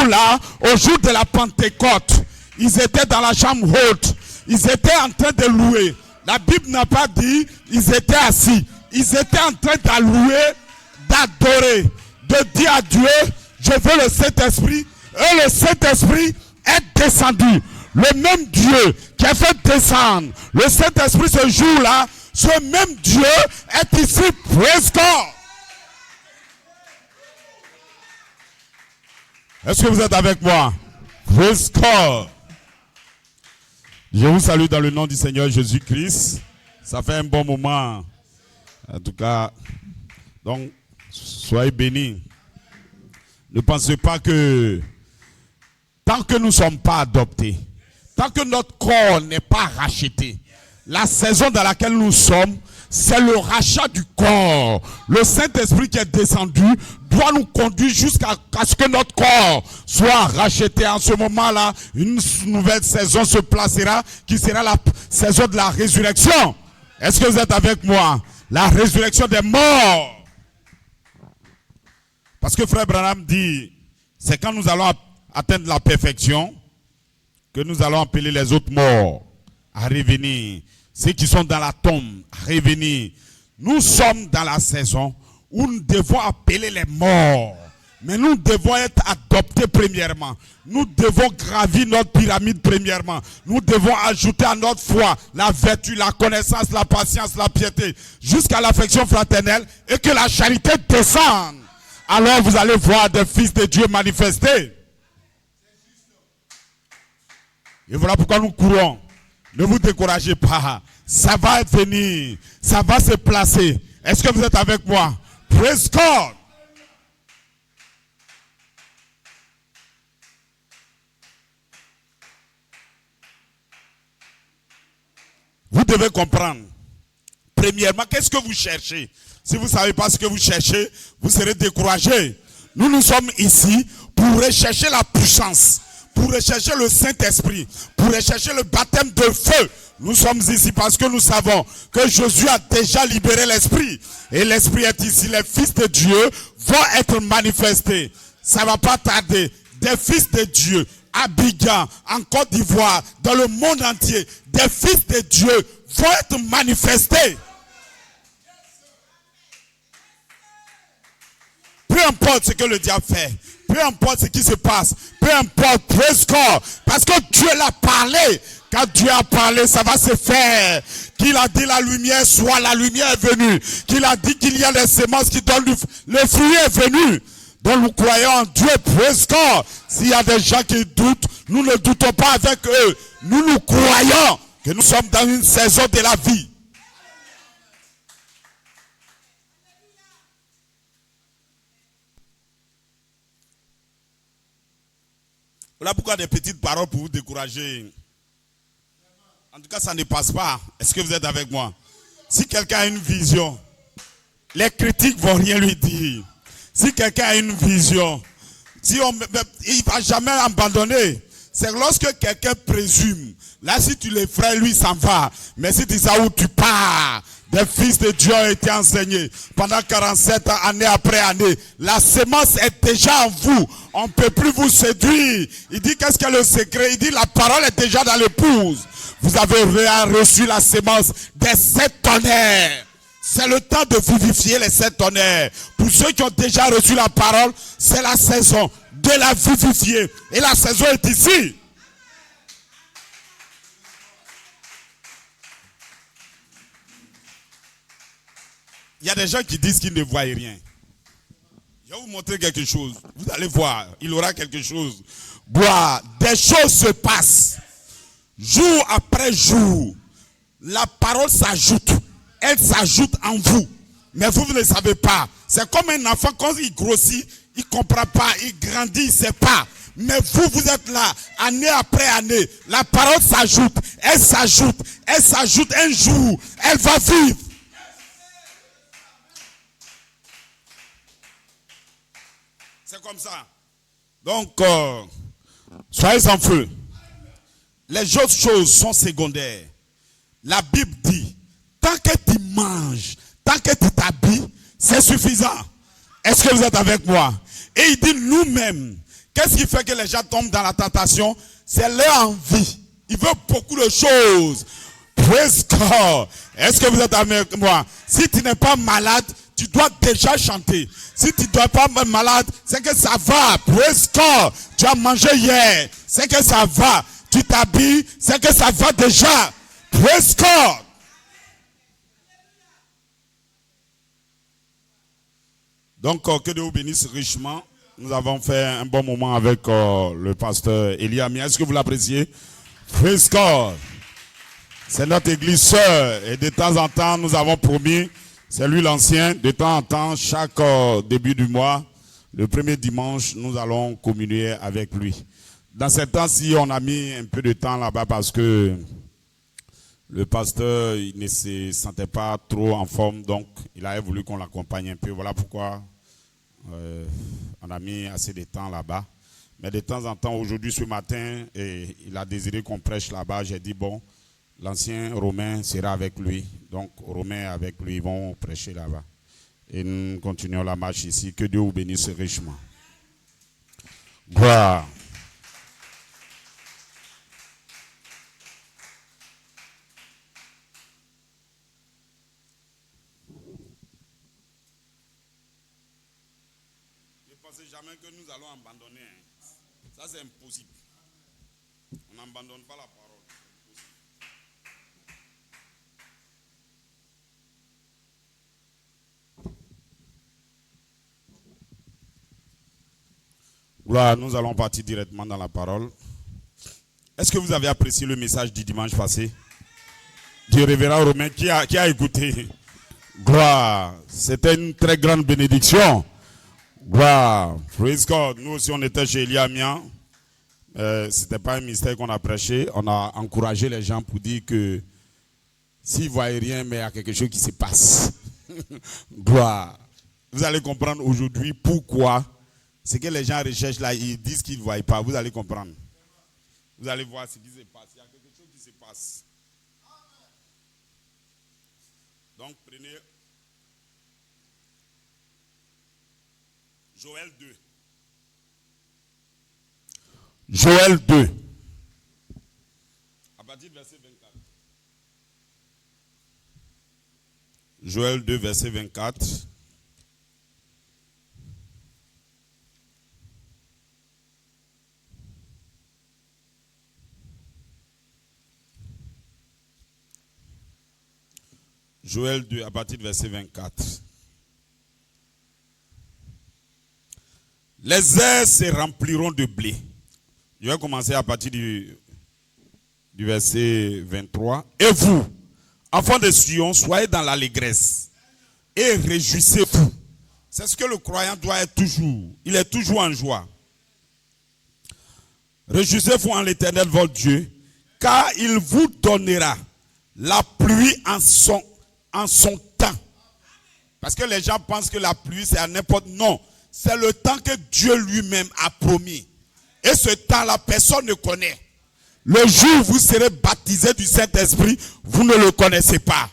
jour-là, au jour de la Pentecôte, ils étaient dans la chambre haute. Ils étaient en train de louer. La Bible n'a pas dit ils étaient assis. Ils étaient en train d'allouer, d'adorer, de dire à Dieu, je veux le Saint-Esprit. Et le Saint-Esprit est descendu. Le même Dieu qui a fait descendre le Saint-Esprit ce jour-là, ce même Dieu est ici. Praise God. Est-ce que vous êtes avec moi? Praise God. Je vous salue dans le nom du Seigneur Jésus-Christ. Ça fait un bon moment. En tout cas, donc, soyez bénis. Ne pensez pas que tant que nous ne sommes pas adoptés, tant que notre corps n'est pas racheté, la saison dans laquelle nous sommes, c'est le rachat du corps. Le Saint-Esprit qui est descendu doit nous conduire jusqu'à ce que notre corps soit racheté. En ce moment-là, une nouvelle saison se placera, qui sera la saison de la résurrection. Est-ce que vous êtes avec moi? La résurrection des morts. Parce que Frère Branham dit, c'est quand nous allons atteindre la perfection que nous allons appeler les autres morts à revenir. Ceux qui sont dans la tombe à revenir. Nous sommes dans la saison où nous devons appeler les morts. Mais nous devons être adoptés premièrement. Nous devons gravir notre pyramide premièrement. Nous devons ajouter à notre foi la vertu, la connaissance, la patience, la piété, jusqu'à l'affection fraternelle, et que la charité descende. Alors vous allez voir des fils de Dieu manifestés. Et voilà pourquoi nous courons. Ne vous découragez pas. Ça va venir. Ça va se placer. Est-ce que vous êtes avec moi? Praise God. Vous devez comprendre. Premièrement, qu'est-ce que vous cherchez? Si vous ne savez pas ce que vous cherchez, vous serez découragé. Nous sommes ici pour rechercher la puissance, pour rechercher le Saint-Esprit, pour rechercher le baptême de feu. Nous sommes ici parce que nous savons que Jésus a déjà libéré l'Esprit. Et l'Esprit est ici. Les fils de Dieu vont être manifestés. Ça ne va pas tarder. Des fils de Dieu, à Abidjan, en Côte d'Ivoire, dans le monde entier, des fils de Dieu vont être manifestés. Peu importe ce que le diable fait, peu importe ce qui se passe, peu importe, praise God, parce que Dieu l'a parlé. Quand Dieu a parlé, ça va se faire. Qu'il a dit la lumière soit, la lumière est venue. Qu'il a dit qu'il y a des semences qui donnent le fruit est venu. Donc nous croyons en Dieu, praise God. S'il y a des gens qui doutent, nous ne doutons pas avec eux. Nous croyons que nous sommes dans une saison de la vie. Voilà pourquoi des petites paroles pour vous décourager. En tout cas, ça ne passe pas. Est-ce que vous êtes avec moi? Si quelqu'un a une vision, les critiques ne vont rien lui dire. Si quelqu'un a une vision, il ne va jamais abandonner. C'est lorsque quelqu'un présume. Là, si tu l'effraies, lui s'en va. Mais si tu sais où tu pars, des fils de Dieu ont été enseignés pendant 47 ans, année après année. La semence est déjà en vous. On ne peut plus vous séduire. Il dit, qu'est-ce que le secret? Il dit, la parole est déjà dans l'épouse. Vous avez reçu la semence des 7 tonnerres. C'est le temps de vivifier les 7 tonnerres. Pour ceux qui ont déjà reçu la parole, c'est la saison de la vivifier. Et la saison est ici. Il y a des gens qui disent qu'ils ne voient rien. Je vais vous montrer quelque chose. Vous allez voir, il aura quelque chose. Boire, des choses se passent. Jour après jour, la parole s'ajoute. Elle s'ajoute en vous. Mais vous ne le savez pas. C'est comme un enfant, quand il grossit, il ne comprend pas, il grandit, il ne sait pas. Mais vous êtes là, année après année. La parole s'ajoute, elle s'ajoute, elle s'ajoute un jour. Elle va vivre. C'est comme ça. Donc, soyez en feu. Les autres choses sont secondaires. La Bible dit, tant que tu manges, tant que tu t'habilles, c'est suffisant. Est-ce que vous êtes avec moi? Et il dit nous-mêmes, Qu'est-ce qui fait que les gens tombent dans la tentation? C'est leur envie. Ils veulent beaucoup de choses. Praise God. Est-ce que vous êtes avec moi? Si tu n'es pas malade, tu dois déjà chanter. Si tu ne dois pas être malade, c'est que ça va. Praise God. Tu as mangé hier, c'est que ça va. Tu t'habilles, c'est que ça va déjà. Praise God. Donc, que Dieu vous bénisse richement. Nous avons fait un bon moment avec le pasteur Elia. Est-ce que vous l'appréciez? Praise God. C'est notre église sœur. Et de temps en temps, nous avons promis, c'est lui l'ancien, de temps en temps, chaque début du mois, le premier dimanche, nous allons communier avec lui. Dans ces temps-ci, on a mis un peu de temps là-bas parce que le pasteur il ne se sentait pas trop en forme, donc il avait voulu qu'on l'accompagne un peu. Voilà pourquoi on a mis assez de temps là-bas. Mais de temps en temps, aujourd'hui, ce matin, il a désiré qu'on prêche là-bas. J'ai dit, bon, l'ancien Romain sera avec lui. Donc, Romain avec lui, ils vont prêcher là-bas. Et nous continuons la marche ici. Que Dieu vous bénisse richement. Gloire. Jamais que nous allons abandonner. Ça, c'est impossible. On n'abandonne pas la parole. Voilà, nous allons partir directement dans la parole. Est-ce que vous avez apprécié le message du dimanche passé? Du révérend Romain qui a écouté? Gloire. C'était une très grande bénédiction. Wow, praise God. Nous aussi on était chez Elia Mian. C'était pas un mystère qu'on a prêché. On a encouragé les gens pour dire que s'ils ne voient rien, mais il y a quelque chose qui se passe. Gloire. Vous allez comprendre aujourd'hui pourquoi ce que les gens recherchent là, ils disent qu'ils ne voient pas. Vous allez comprendre. Vous allez voir ce qui se passe. Il y a quelque chose qui se passe. Donc prenez Joël 2. Joël 2. À partir du verset 24. Joël 2, verset 24. Joël 2, à partir du verset 24. Les airs se rempliront de blé. Je vais commencer à partir du verset 23. Et vous, enfants de Sion, soyez dans l'allégresse et réjouissez-vous. C'est ce que le croyant doit être toujours. Il est toujours en joie. Réjouissez-vous en l'Éternel votre Dieu, car il vous donnera la pluie en son temps. Parce que les gens pensent que la pluie c'est à n'importe... Non. C'est le temps que Dieu lui-même a promis. Et ce temps-là, personne ne connaît. Le jour où vous serez baptisé du Saint-Esprit, vous ne le connaissez pas.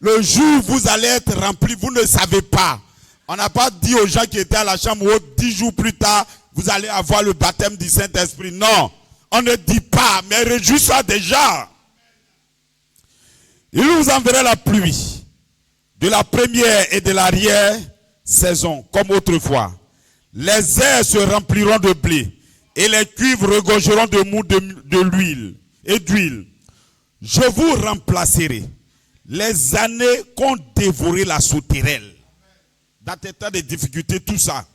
Le jour où vous allez être rempli, vous ne savez pas. On n'a pas dit aux gens qui étaient à la chambre haute, 10 jours plus tard, vous allez avoir le baptême du Saint-Esprit. Non, on ne dit pas, mais réjouissez-vous déjà. Il vous enverra la pluie de la première et de l'arrière saison, comme autrefois. Les airs se rempliront de blé et les cuivres regorgeront de mou de l'huile et d'huile. Je vous remplacerai les années qu'ont dévoré la sauterelle. Dans tes temps de difficultés, tout ça.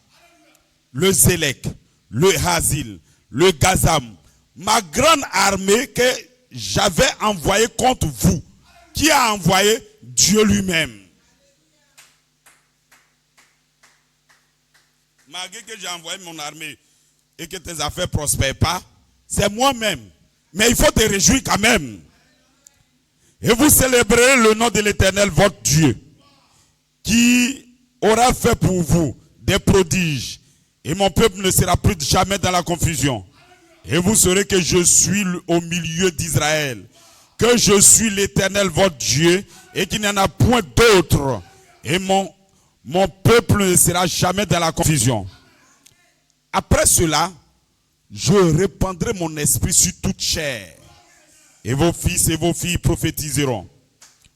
Le Zélek, le Hazil, le Gazam, ma grande armée que j'avais envoyée contre vous. Qui a envoyé? Dieu lui-même. Malgré que j'ai envoyé mon armée et que tes affaires ne prospèrent pas, c'est moi-même. Mais il faut te réjouir quand même. Et vous célébrerez le nom de l'Éternel, votre Dieu, qui aura fait pour vous des prodiges. Et mon peuple ne sera plus jamais dans la confusion. Et vous saurez que je suis au milieu d'Israël. Que je suis l'Éternel, votre Dieu, et qu'il n'y en a point d'autre. Et mon peuple ne sera jamais dans la confusion. Après cela, je répandrai mon esprit sur toute chair. Et vos fils et vos filles prophétiseront.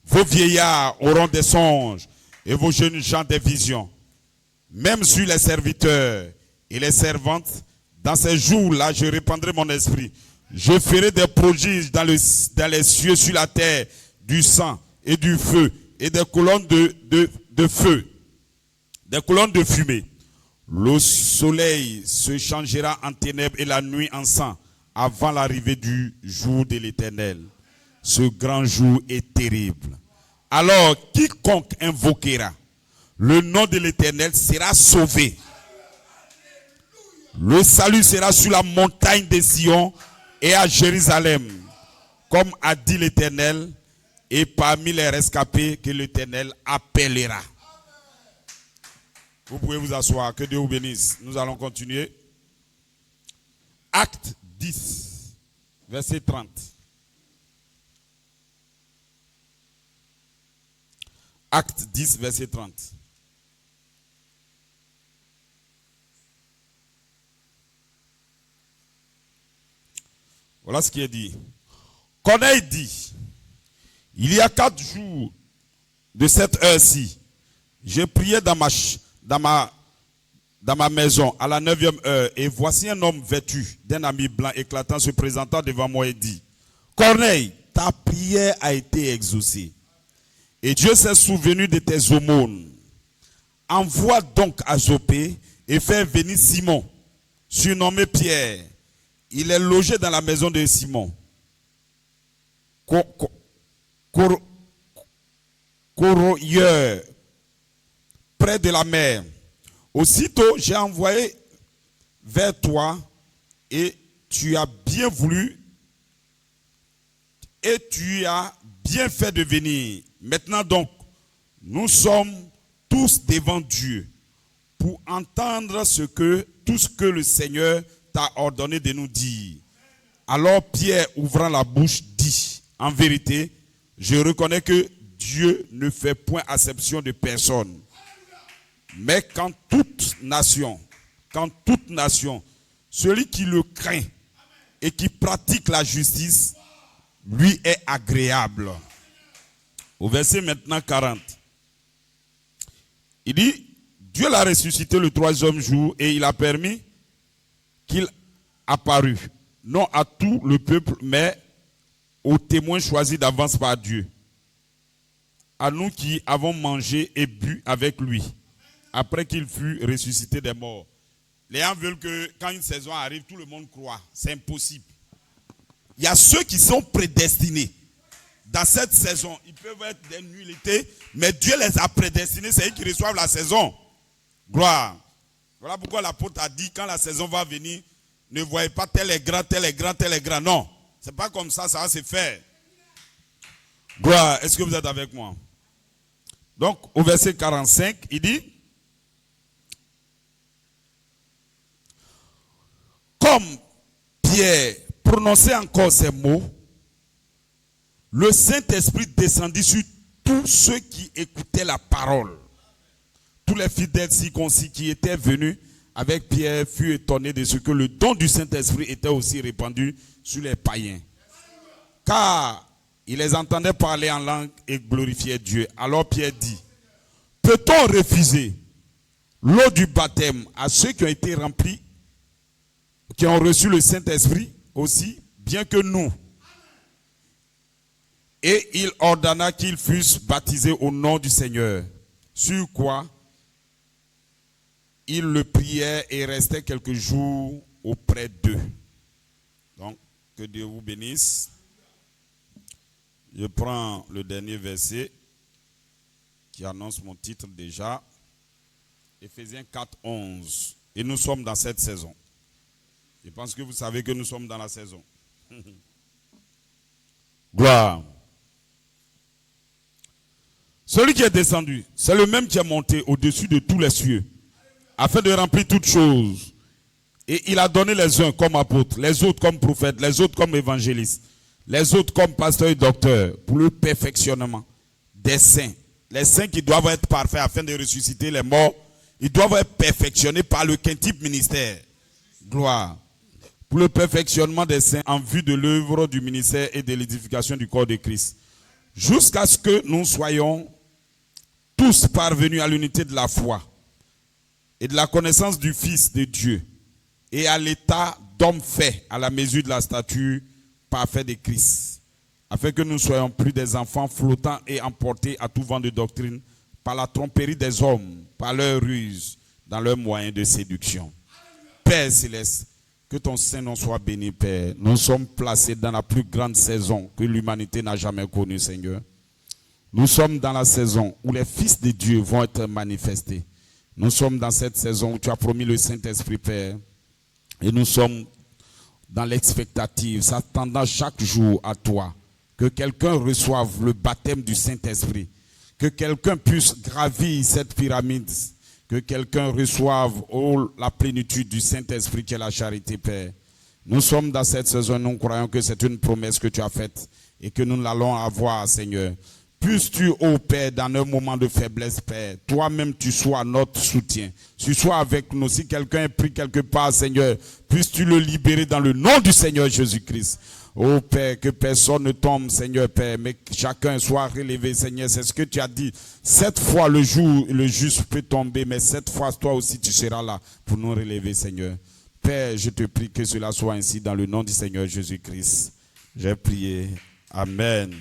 Vos vieillards auront des songes et vos jeunes gens des visions. Même sur les serviteurs et les servantes, dans ces jours-là, je répandrai mon esprit. Je ferai des prodiges dans les cieux, sur la terre, du sang et du feu et des colonnes de feu, des colonnes de fumée. Le soleil se changera en ténèbres et la nuit en sang avant l'arrivée du jour de l'Éternel. Ce grand jour est terrible. Alors, quiconque invoquera le nom de l'Éternel sera sauvé. Le salut sera sur la montagne de Sion et à Jérusalem, comme a dit l'Éternel, et parmi les rescapés que l'Éternel appellera. Vous pouvez vous asseoir, que Dieu vous bénisse. Nous allons continuer. Acte 10, verset 30. Acte 10, verset 30. Voilà ce qui est dit. Corneille dit, il y a 4 jours de cette heure-ci, j'ai prié dans ma maison à la 9e heure, et voici un homme vêtu d'un habit blanc éclatant se présentant devant moi et dit, Corneille, ta prière a été exaucée, et Dieu s'est souvenu de tes aumônes. Envoie donc à Jopé et fais venir Simon, surnommé Pierre. Il est logé dans la maison de Simon, corroyeur, près de la mer. Aussitôt, j'ai envoyé vers toi et tu as bien voulu et tu as bien fait de venir. Maintenant donc, nous sommes tous devant Dieu pour entendre tout ce que le Seigneur t'a ordonné de nous dire. Alors Pierre, ouvrant la bouche, dit, en vérité, je reconnais que Dieu ne fait point acception de personne. Mais quand toute nation, celui qui le craint et qui pratique la justice, lui est agréable. Au verset maintenant 40. Il dit, Dieu l'a ressuscité le 3e jour et il a permis qu'il apparut, non à tout le peuple, mais aux témoins choisis d'avance par Dieu. À nous qui avons mangé et bu avec lui, après qu'il fut ressuscité des morts. Les gens veulent que quand une saison arrive, tout le monde croit. C'est impossible. Il y a ceux qui sont prédestinés. Dans cette saison, ils peuvent être des nullités, mais Dieu les a prédestinés, c'est eux qui reçoivent la saison. Gloire. Voilà pourquoi l'apôtre a dit, quand la saison va venir, ne voyez pas tel est grand, tel est grand, tel est grand. Non, c'est pas comme ça, ça va se faire. Gloire, est-ce que vous êtes avec moi? Donc, au verset 45, il dit, comme Pierre prononçait encore ces mots, le Saint-Esprit descendit sur tous ceux qui écoutaient la parole. Tous les fidèles circoncis qui étaient venus avec Pierre furent étonnés de ce que le don du Saint-Esprit était aussi répandu sur les païens. Car ils les entendaient parler en langue et glorifier Dieu. Alors Pierre dit, peut-on refuser l'eau du baptême à ceux qui ont été remplis, qui ont reçu le Saint-Esprit aussi, bien que nous? Et il ordonna qu'ils fussent baptisés au nom du Seigneur. Sur quoi ils le priaient et restaient quelques jours auprès d'eux. Donc, que Dieu vous bénisse. Je prends le dernier verset qui annonce mon titre déjà. Éphésiens 4, 11. Et nous sommes dans cette saison. Je pense que vous savez que nous sommes dans la saison. Gloire. Celui qui est descendu, c'est le même qui est monté au-dessus de tous les cieux, afin de remplir toutes choses. Et il a donné les uns comme apôtres, les autres comme prophètes, les autres comme évangélistes, les autres comme pasteurs et docteurs, pour le perfectionnement des saints. Les saints qui doivent être parfaits afin de ressusciter les morts, ils doivent être perfectionnés par le quintuple ministère. Gloire. pour le perfectionnement des saints en vue de l'œuvre du ministère et de l'édification du corps de Christ, jusqu'à ce que nous soyons tous parvenus à l'unité de la foi et de la connaissance du Fils de Dieu et à l'état d'homme fait à la mesure de la stature parfaite de Christ, afin que nous ne soyons plus des enfants flottants et emportés à tout vent de doctrine par la tromperie des hommes, par leur ruse, dans leurs moyens de séduction. Père céleste, que ton Saint-Nom soit béni, Père. Nous sommes placés dans la plus grande saison que l'humanité n'a jamais connue, Seigneur. Nous sommes dans la saison où les fils de Dieu vont être manifestés. Nous sommes dans cette saison où tu as promis le Saint-Esprit, Père. Et nous sommes dans l'expectative, s'attendant chaque jour à toi. Que quelqu'un reçoive le baptême du Saint-Esprit. Que quelqu'un puisse gravir cette pyramide. Que quelqu'un reçoive la plénitude du Saint-Esprit qui est la charité, Père. Nous sommes dans cette saison, nous croyons que c'est une promesse que tu as faite et que nous l'allons avoir, Seigneur. Puisses-tu, ô Père, dans un moment de faiblesse, Père, toi-même tu sois notre soutien. Tu sois avec nous. Si quelqu'un est pris quelque part, Seigneur, puisses-tu le libérer dans le nom du Seigneur Jésus-Christ. Ô Père, que personne ne tombe, Seigneur Père, mais que chacun soit relevé, Seigneur. C'est ce que tu as dit. 7 fois le jour, le juste peut tomber, mais 7 fois, toi aussi, tu seras là pour nous relever, Seigneur. Père, je te prie que cela soit ainsi dans le nom du Seigneur Jésus-Christ. J'ai prié. Amen.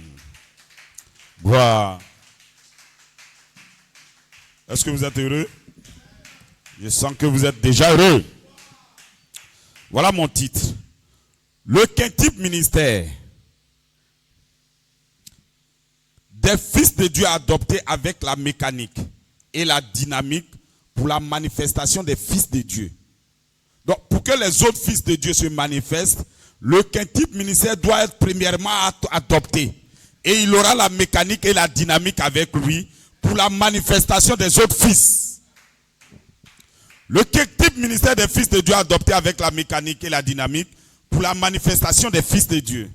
Gloire. Est-ce que vous êtes heureux? Je sens que vous êtes déjà heureux. Voilà mon titre. Le quintuple ministère des fils de Dieu adoptés avec la mécanique et la dynamique pour la manifestation des fils de Dieu. Donc, pour que les autres fils de Dieu se manifestent, le quintuple ministère doit être premièrement adopté. Et il aura la mécanique et la dynamique avec lui pour la manifestation des autres fils. Le quintuple ministère des fils de Dieu adopté avec la mécanique et la dynamique pour la manifestation des fils de Dieu.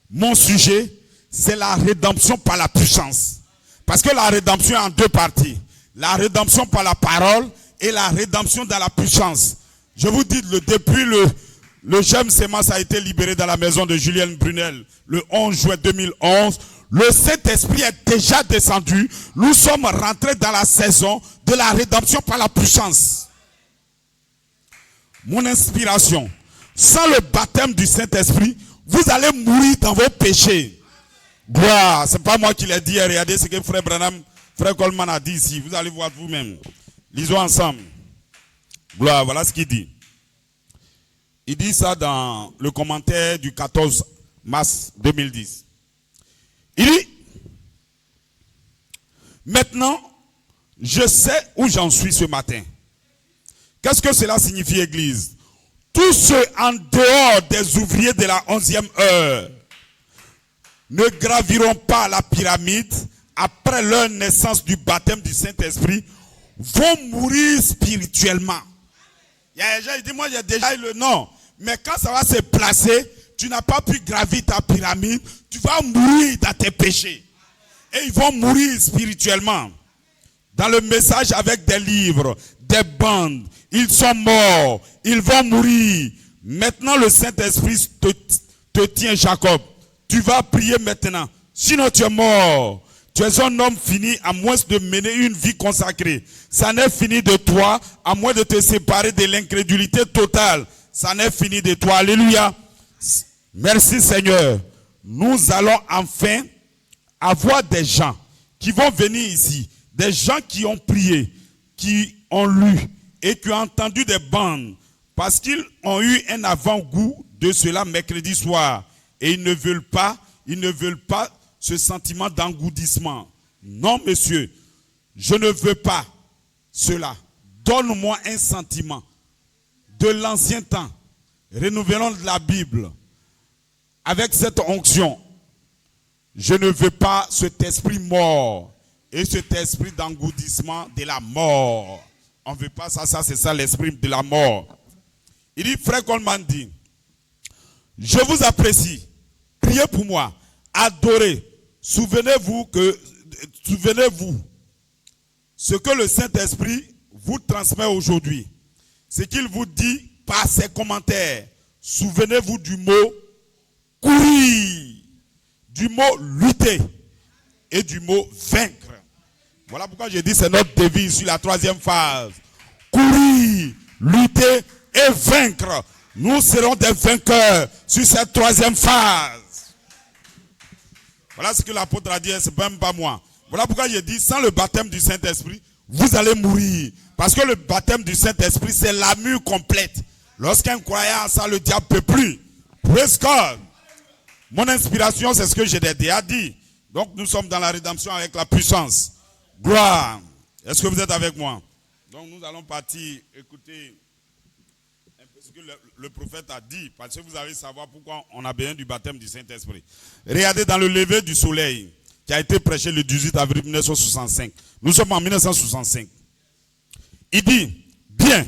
Mon sujet, c'est la rédemption par la puissance. Parce que la rédemption est en 2 parties. La rédemption par la parole et la rédemption dans la puissance. Je vous dis, depuis le jeune sémence a été libéré dans la maison de Julienne Brunel le 11 juin 2011. Le Saint-Esprit est déjà descendu. Nous sommes rentrés dans la saison de la rédemption par la puissance. Mon inspiration. Sans le baptême du Saint-Esprit, vous allez mourir dans vos péchés. Gloire. Ce n'est pas moi qui l'ai dit. Regardez ce que frère Branham, frère Coleman a dit ici. Vous allez voir vous-même. Lisons ensemble. Gloire. Voilà ce qu'il dit. Il dit ça dans le commentaire du 14 mars 2010. Il dit, maintenant, je sais où j'en suis ce matin. Qu'est-ce que cela signifie, Église? Tous ceux en dehors des ouvriers de la 11e heure ne graviront pas la pyramide après leur naissance du baptême du Saint-Esprit, vont mourir spirituellement. Il y a des gens qui disent, moi j'ai déjà eu le nom. Mais quand ça va se placer, tu n'as pas pu gravir ta pyramide, tu vas mourir dans tes péchés. Et ils vont mourir spirituellement. Dans le message avec des livres, des bandes, ils sont morts, ils vont mourir. Maintenant le Saint-Esprit te tient, Jacob. Tu vas prier maintenant. Sinon tu es mort. Tu es un homme fini à moins de mener une vie consacrée. Ça n'est fini de toi à moins de te séparer de l'incrédulité totale. Ça n'est fini de toi. Alléluia. Merci Seigneur. Nous allons enfin avoir des gens qui vont venir ici. Des gens qui ont prié, qui ont lu et qui ont entendu des bandes. Parce qu'ils ont eu un avant-goût de cela mercredi soir. Et ils ne veulent pas ce sentiment d'engourdissement. Non, monsieur, je ne veux pas cela. Donne-moi un sentiment de l'ancien temps. Renouvelons la Bible. Avec cette onction, je ne veux pas cet esprit mort et cet esprit d'engourdissement de la mort. On ne veut pas ça, c'est ça l'esprit de la mort. Il dit, frère Coleman dit, je vous apprécie, priez pour moi, adorez, souvenez-vous ce que le Saint-Esprit vous transmet aujourd'hui. Ce qu'il vous dit par ses commentaires. souvenez-vous du mot courir, du mot lutter et du mot vaincre. Voilà pourquoi je dis c'est notre devise sur la troisième phase. Courir, lutter et vaincre. Nous serons des vainqueurs sur cette troisième phase. Voilà ce que l'apôtre a dit, c'est même pas moi. Voilà pourquoi je dis, sans le baptême du Saint-Esprit, vous allez mourir. Parce que le baptême du Saint-Esprit, c'est l'armure complète. Lorsqu'un croyant a ça, le diable ne peut plus. Praise God. Mon inspiration, c'est ce que j'ai déjà dit. Donc nous sommes dans la rédemption avec la puissance. Gloire. Est-ce que vous êtes avec moi? Donc nous allons partir écouter un peu ce que le prophète a dit. Parce que vous allez savoir pourquoi on a besoin du baptême du Saint-Esprit. Regardez dans le lever du soleil qui a été prêché le 18 avril 1965. Nous sommes en 1965. Il dit, bien,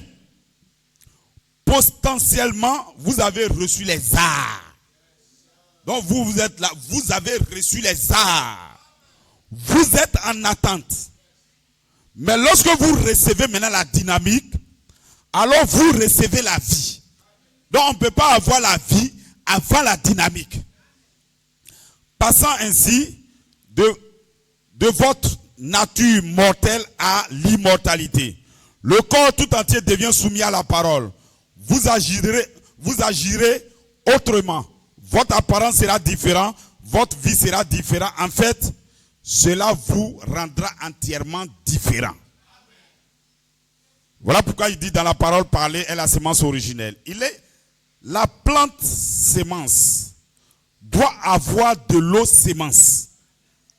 potentiellement, vous avez reçu les arts. Donc vous êtes là, vous avez reçu les arts. Vous êtes en attente. Mais lorsque vous recevez maintenant la dynamique, alors vous recevez la vie. Donc on ne peut pas avoir la vie avant la dynamique. Passant ainsi de votre nature mortelle à l'immortalité. Le corps tout entier devient soumis à la parole. Vous agirez autrement. Votre apparence sera différente. Votre vie sera différente. En fait, cela vous rendra entièrement différent. Voilà pourquoi il dit dans la parole parler est la sémence originelle. La plante sémence doit avoir de l'eau sémence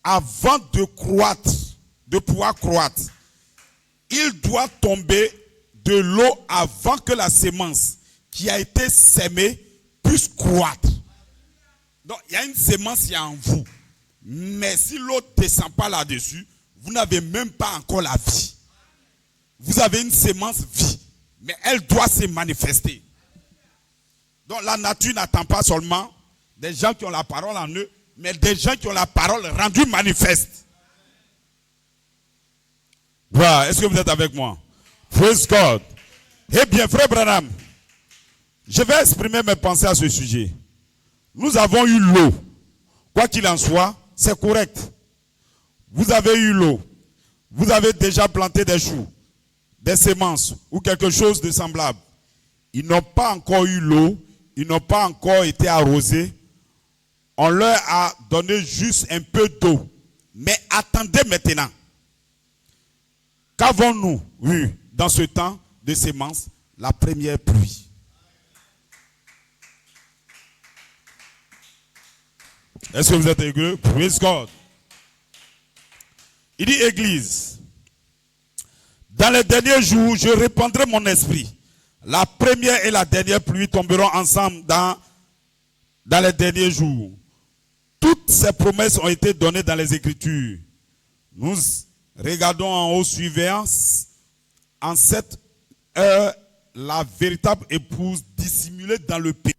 avant de croître, de pouvoir croître. Il doit tomber de l'eau avant que la sémence qui a été sémée puisse croître. Donc il y a une sémence qui est en vous. Mais si l'eau ne descend pas là-dessus, vous n'avez même pas encore la vie. Vous avez une sémence vie, mais elle doit se manifester. Donc la nature n'attend pas seulement des gens qui ont la parole en eux, mais des gens qui ont la parole rendue manifeste. Voilà, est-ce que vous êtes avec moi? Praise God. Eh bien, frère Branham, je vais exprimer mes pensées à ce sujet. Nous avons eu l'eau. Quoi qu'il en soit, c'est correct. Vous avez eu l'eau. Vous avez déjà planté des choux, des semences ou quelque chose de semblable. Ils n'ont pas encore eu l'eau. Ils n'ont pas encore été arrosés. On leur a donné juste un peu d'eau. Mais attendez maintenant. Qu'avons-nous eu dans ce temps de semences? La première pluie. Est-ce que vous êtes heureux? Praise God. Il dit, Église, dans les derniers jours, je répandrai mon esprit. La première et la dernière pluie tomberont ensemble dans les derniers jours. Toutes ces promesses ont été données dans les Écritures. Nous regardons en haut suivant, en cette heure, la véritable épouse dissimulée dans le pays.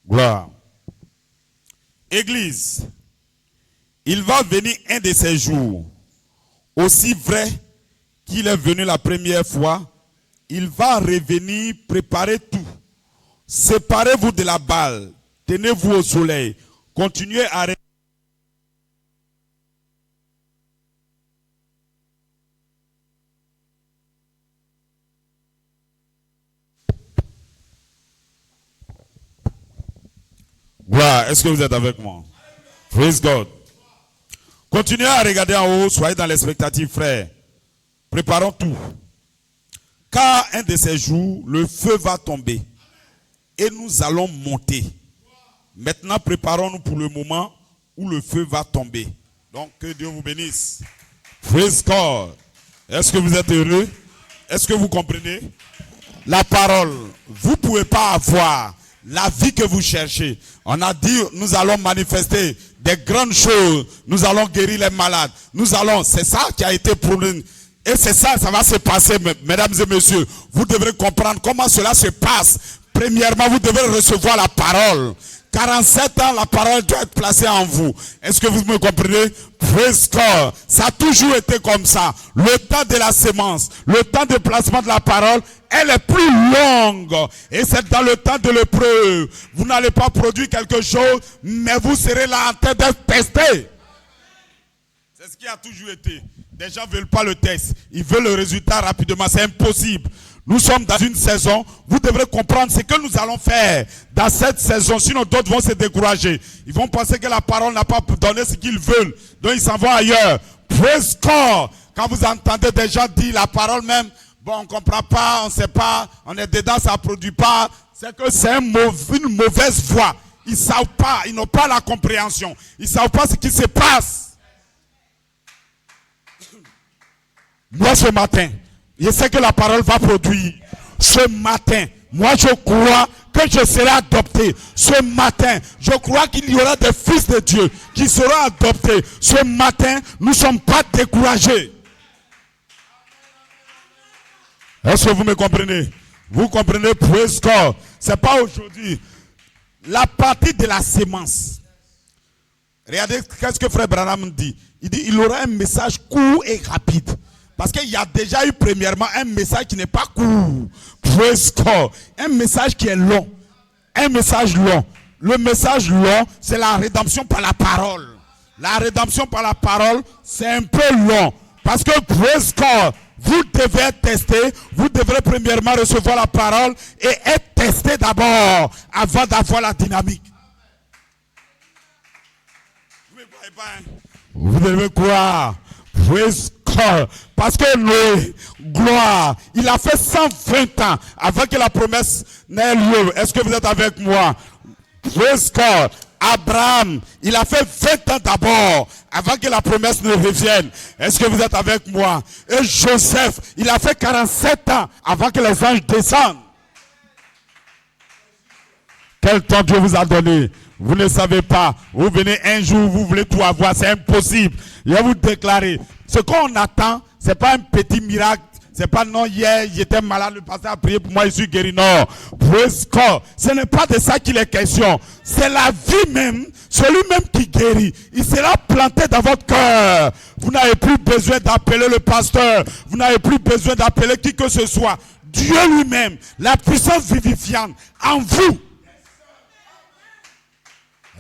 Gloire. Église, il va venir un de ces jours, aussi vrai qu'il est venu la première fois, il va revenir préparer tout. Séparez-vous de la balle, tenez-vous au soleil, continuez à Gloire, est-ce que vous êtes avec moi? Praise God. Continuez à regarder en haut, soyez dans l'expectative, frère. Préparons tout. Car un de ces jours, le feu va tomber. Et nous allons monter. Maintenant, préparons-nous pour le moment où le feu va tomber. Donc, que Dieu vous bénisse. Praise God. Est-ce que vous êtes heureux? Est-ce que vous comprenez? La parole, vous ne pouvez pas avoir la vie que vous cherchez. On a dit, nous allons manifester des grandes choses. Nous allons guérir les malades. C'est ça qui a été promis. Et c'est ça, ça va se passer, mesdames et messieurs. Vous devrez comprendre comment cela se passe. Premièrement, vous devez recevoir la parole. 47 ans, la parole doit être placée en vous. Est-ce que vous me comprenez? Praise God. Ça a toujours été comme ça. Le temps de la sémence, le temps de placement de la parole, elle est plus longue. Et c'est dans le temps de l'épreuve. Vous n'allez pas produire quelque chose, mais vous serez là en train d'être testé. C'est ce qui a toujours été. Les gens ne veulent pas le test. Ils veulent le résultat rapidement. C'est impossible. Nous sommes dans une saison. Vous devrez comprendre ce que nous allons faire dans cette saison. Sinon, d'autres vont se décourager. Ils vont penser que la parole n'a pas donné ce qu'ils veulent. Donc, ils s'en vont ailleurs. Praise God. Quand vous entendez des gens dire la parole même, bon, on ne comprend pas, on ne sait pas, on est dedans, ça ne produit pas. C'est que c'est une mauvaise voie. Ils ne savent pas, ils n'ont pas la compréhension. Ils ne savent pas ce qui se passe. Moi, ce matin, je sais que la parole va produire. Ce matin, moi, je crois que je serai adopté. Ce matin, je crois qu'il y aura des fils de Dieu qui seront adoptés. Ce matin, nous ne sommes pas découragés. Est-ce que vous me comprenez? Vous comprenez? Praise God. Ce n'est pas aujourd'hui. La partie de la sémence. Regardez qu'est-ce que Frère Branham dit. Il dit il aura un message court et rapide. Parce qu'il y a déjà eu premièrement un message qui n'est pas court. Praise God. Un message qui est long. Un message long. Le message long, c'est la rédemption par la parole. La rédemption par la parole, c'est un peu long. Parce que praise God, vous devez être testé. Vous devrez premièrement recevoir la parole et être testé d'abord avant d'avoir la dynamique. Vous ne croyez pas, hein? Vous devez croire. Praise God. Parce que Noé, gloire, il a fait 120 ans avant que la promesse n'ait lieu. Est-ce que vous êtes avec moi? Praise God. Abraham, il a fait 20 ans d'abord avant que la promesse ne revienne. Est-ce que vous êtes avec moi? Et Joseph, il a fait 47 ans avant que les anges descendent. Quel temps Dieu vous a donné? Vous ne savez pas. Vous venez un jour, vous voulez tout avoir. C'est impossible. Je vais vous déclarer. Ce qu'on attend, ce n'est pas un petit miracle. C'est pas non, hier, j'étais malade, le pasteur a prié pour moi, je suis guéri. Non. Praise God. Ce n'est pas de ça qu'il est question. C'est la vie même. Celui même qui guérit. Il sera planté dans votre cœur. Vous n'avez plus besoin d'appeler le pasteur. Vous n'avez plus besoin d'appeler qui que ce soit. Dieu lui-même, la puissance vivifiante en vous.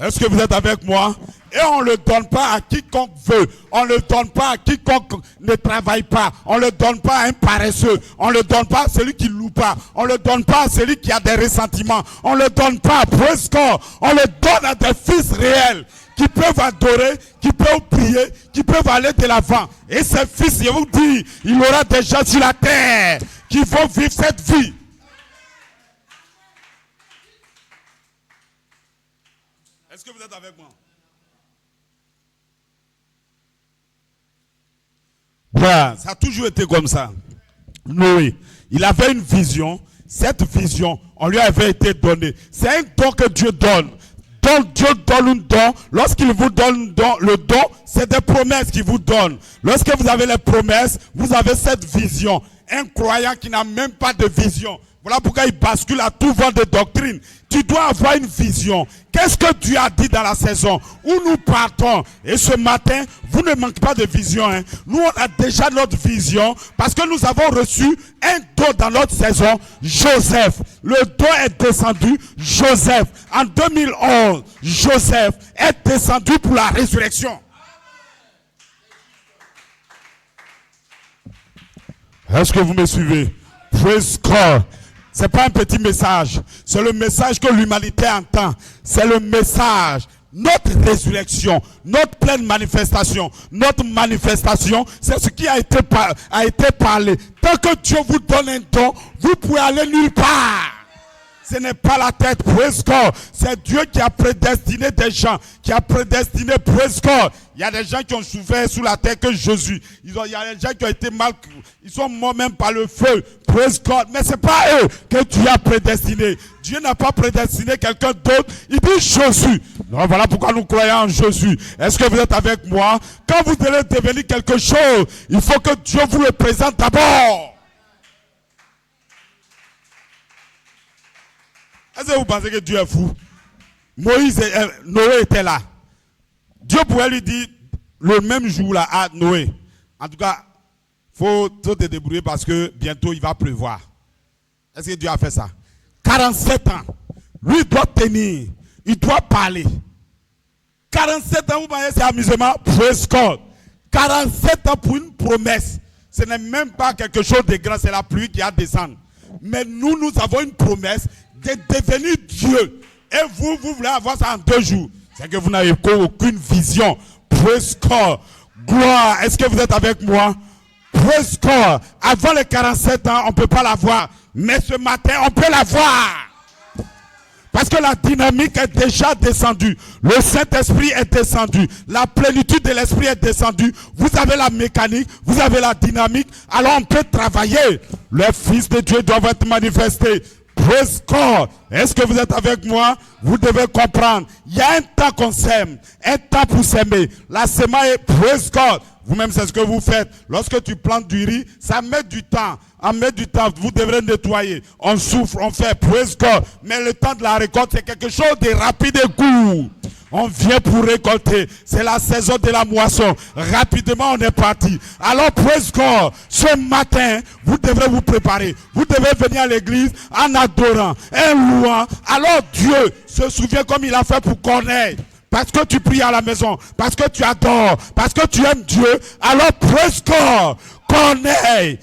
Est-ce que vous êtes avec moi? Et on ne le donne pas à quiconque veut. On ne le donne pas à quiconque ne travaille pas. On ne le donne pas à un paresseux. On ne le donne pas à celui qui ne loue pas. On ne le donne pas à celui qui a des ressentiments. On ne le donne pas à presque. On le donne à des fils réels qui peuvent adorer, qui peuvent prier, qui peuvent aller de l'avant. Et ces fils, je vous dis, il y aura des gens sur la terre qui vont vivre cette vie. Est-ce que vous êtes avec moi? Ouais, ça a toujours été comme ça. Noé, il avait une vision. Cette vision, on lui avait été donnée. C'est un don que Dieu donne. Donc Dieu donne un don. Lorsqu'il vous donne le don, c'est des promesses qu'il vous donne. Lorsque vous avez les promesses, vous avez cette vision. Un croyant qui n'a même pas de vision. Voilà pourquoi il bascule à tout vent de doctrine. Tu dois avoir une vision. Qu'est-ce que Dieu a dit dans la saison où nous partons? Et ce matin, vous ne manquez pas de vision. Hein? Nous, on a déjà notre vision parce que nous avons reçu un don dans notre saison. Joseph. Le don est descendu. Joseph. En 2011, Joseph est descendu pour la résurrection. Est-ce que vous me suivez? Praise God. Ce n'est pas un petit message. C'est le message que l'humanité entend. C'est le message. Notre résurrection, notre pleine manifestation, notre manifestation, c'est ce qui a été parlé. Tant que Dieu vous donne un don, vous pouvez aller nulle part. Ce n'est pas la tête, praise God. C'est Dieu qui a prédestiné des gens, qui a prédestiné, praise God. Il y a des gens qui ont souffert sous la terre que Jésus. Il y a des gens qui ont été mal, ils sont morts même par le feu, praise God. Mais ce n'est pas eux que Dieu a prédestiné. Dieu n'a pas prédestiné quelqu'un d'autre. Il dit Jésus. Donc voilà pourquoi nous croyons en Jésus. Est-ce que vous êtes avec moi? Quand vous allez devenir quelque chose, il faut que Dieu vous le présente d'abord. Est-ce que vous pensez que Dieu est fou? Noé était là. Dieu pouvait lui dire le même jour là à Noé. En tout cas, faut te débrouiller parce que bientôt il va pleuvoir. Est-ce que Dieu a fait ça? 47 ans. Lui doit tenir. Il doit parler. 47 ans, vous voyez, c'est amusement. Praise God. 47 ans pour une promesse. Ce n'est même pas quelque chose de grand, c'est la pluie qui a descendu. Mais nous avons une promesse de devenir Dieu. Et vous voulez avoir ça en 2 jours. C'est que vous n'avez aucune vision. Praise God. Gloire. Est-ce que vous êtes avec moi? Praise God. Avant les 47 ans, on ne peut pas la voir. Mais ce matin, on peut la voir. Parce que la dynamique est déjà descendue. Le Saint-Esprit est descendu. La plénitude de l'Esprit est descendue. Vous avez la mécanique, vous avez la dynamique. Alors on peut travailler. Les fils de Dieu doivent être manifestés. Praise God. Est-ce que vous êtes avec moi? Vous devez comprendre. Il y a un temps qu'on sème. Un temps pour s'aimer. La semence est praise God. Vous-même, c'est ce que vous faites. Lorsque tu plantes du riz, ça met du temps. On met du temps, vous devrez nettoyer. On souffre, on fait, praise God. Mais le temps de la récolte, c'est quelque chose de rapide et court. On vient pour récolter. C'est la saison de la moisson. Rapidement, on est parti. Alors, praise God. Ce matin, vous devrez vous préparer. Vous devez venir à l'église en adorant, en louant. Alors, Dieu se souvient comme il a fait pour Corneille. Parce que tu pries à la maison, parce que tu adores, parce que tu aimes Dieu, alors praise God. Corneille,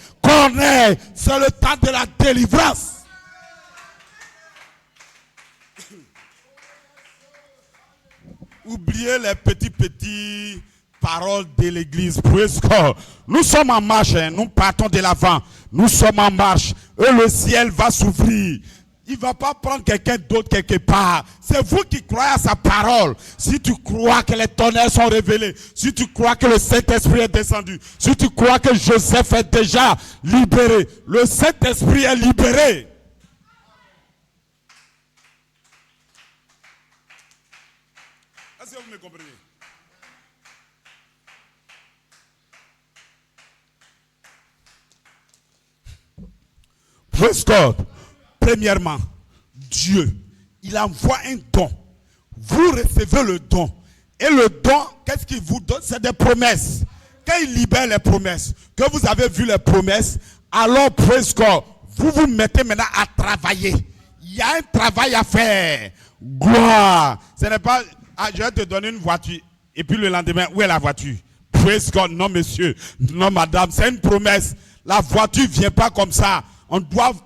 c'est le temps de la délivrance. Oubliez les petits paroles de l'église. Praise God. Nous sommes en marche, hein. Nous partons de l'avant. Nous sommes en marche. Et le ciel va s'ouvrir. Il ne va pas prendre quelqu'un d'autre quelque part. C'est vous qui croyez à sa parole. Si tu crois que les tonnerres sont révélés, si tu crois que le Saint-Esprit est descendu, si tu crois que Joseph est déjà libéré, le Saint-Esprit est libéré. Est-ce que vous me comprenez? Praise God. Premièrement, Dieu, il envoie un don. Vous recevez le don. Et le don, qu'est-ce qu'il vous donne? C'est des promesses. Quand il libère les promesses, que vous avez vu les promesses, alors, praise God, vous vous mettez maintenant à travailler. Il y a un travail à faire. Gloire. Ce n'est pas, je vais te donner une voiture. Et puis le lendemain, où est la voiture? Praise God. Non, monsieur. Non, madame. C'est une promesse. La voiture ne vient pas comme ça.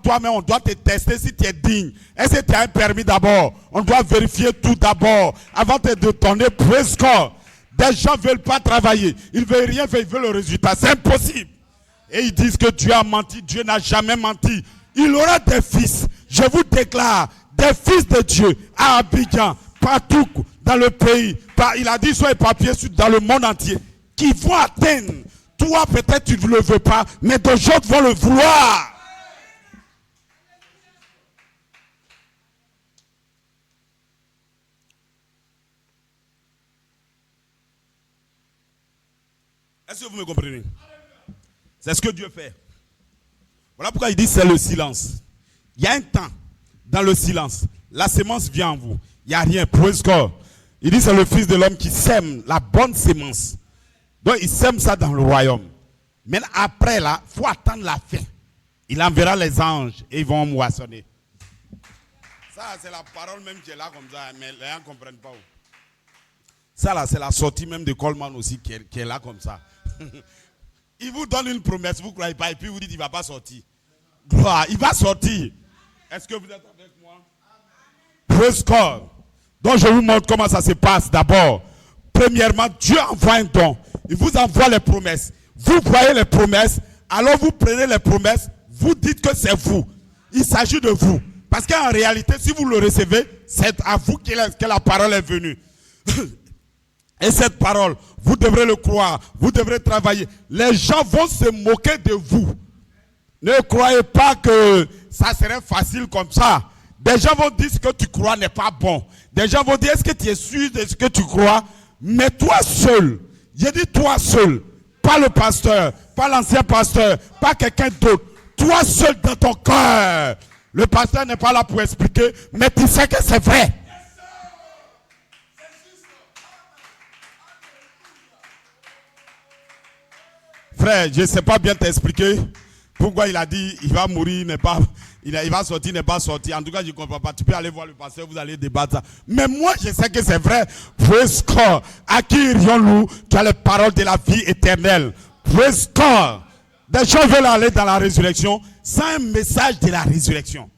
Toi-même, on doit te tester si tu es digne. Est-ce que tu as un permis d'abord? On doit vérifier tout d'abord. Avant de te donner, praise God. Des gens ne veulent pas travailler. Ils ne veulent rien faire, ils veulent le résultat. C'est impossible. Et ils disent que Dieu a menti. Dieu n'a jamais menti. Il aura des fils. Je vous déclare, des fils de Dieu à Abidjan, partout dans le pays. Il a dit sur les papiers dans le monde entier, qui vont atteindre. Toi, peut-être tu ne le veux pas, mais d'autres autres vont le vouloir. Est-ce que vous me comprenez? C'est ce que Dieu fait. Voilà pourquoi il dit c'est le silence. Il y a un temps dans le silence. La sémence vient en vous. Il n'y a rien. Praise God. Il dit c'est le Fils de l'homme qui sème la bonne sémence. Donc il sème ça dans le royaume. Mais après là, il faut attendre la fin. Il enverra les anges et ils vont moissonner. Ça c'est la parole même qui est là comme ça. Mais les gens ne comprennent pas. Ça là c'est la sortie même de Coleman aussi qui est là comme ça. Il vous donne une promesse, vous ne croyez pas, et puis vous dites qu'il ne va pas sortir. Gloire, il va sortir. Est-ce que vous êtes avec moi? Praise God. Donc je vous montre comment ça se passe d'abord. Premièrement, Dieu envoie un don. Il vous envoie les promesses. Vous voyez les promesses, alors vous prenez les promesses, vous dites que c'est vous. Il s'agit de vous. Parce qu'en réalité, si vous le recevez, c'est à vous que la parole est venue. Et cette parole, vous devrez le croire, vous devrez travailler. Les gens vont se moquer de vous. Ne croyez pas que ça serait facile comme ça. Des gens vont dire ce que tu crois n'est pas bon. Des gens vont dire est-ce que tu es sûr de ce que tu crois? Mais toi seul, j'ai dit toi seul, pas le pasteur, pas l'ancien pasteur, pas quelqu'un d'autre. Toi seul dans ton cœur. Le pasteur n'est pas là pour expliquer, mais tu sais que c'est vrai. Frère, je ne sais pas bien t'expliquer pourquoi il a dit il va mourir, il va sortir, n'est pas sorti. En tout cas, je ne comprends pas. Tu peux aller voir le pasteur, vous allez débattre ça. Mais moi, je sais que c'est vrai. Praise God. À qui irions-nous? Tu as les paroles de la vie éternelle. Praise God. Des gens veulent aller dans la résurrection sans un message de la résurrection.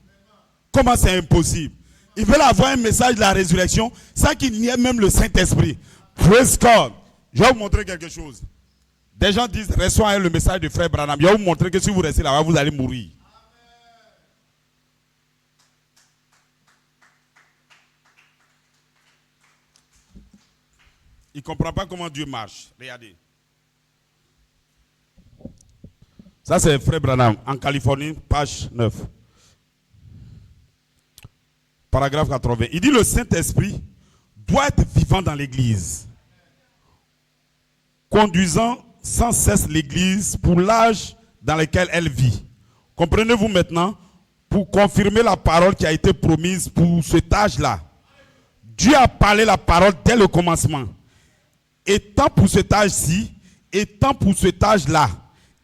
Comment c'est impossible? Ils veulent avoir un message de la résurrection sans qu'il n'y ait même le Saint-Esprit. Praise God. Je vais vous montrer quelque chose. Des gens disent, reçois le message de frère Branham. Je vais vous montrer que si vous restez là-bas, vous allez mourir. Il ne comprend pas comment Dieu marche. Regardez. Ça, c'est frère Branham, en Californie, page 9. Paragraphe 80. Il dit, le Saint-Esprit doit être vivant dans l'église, conduisant sans cesse l'église pour l'âge dans lequel elle vit. Comprenez-vous maintenant? Pour confirmer la parole qui a été promise pour cet âge-là. Dieu a parlé la parole dès le commencement. Et tant pour cet âge-ci, et tant pour cet âge-là.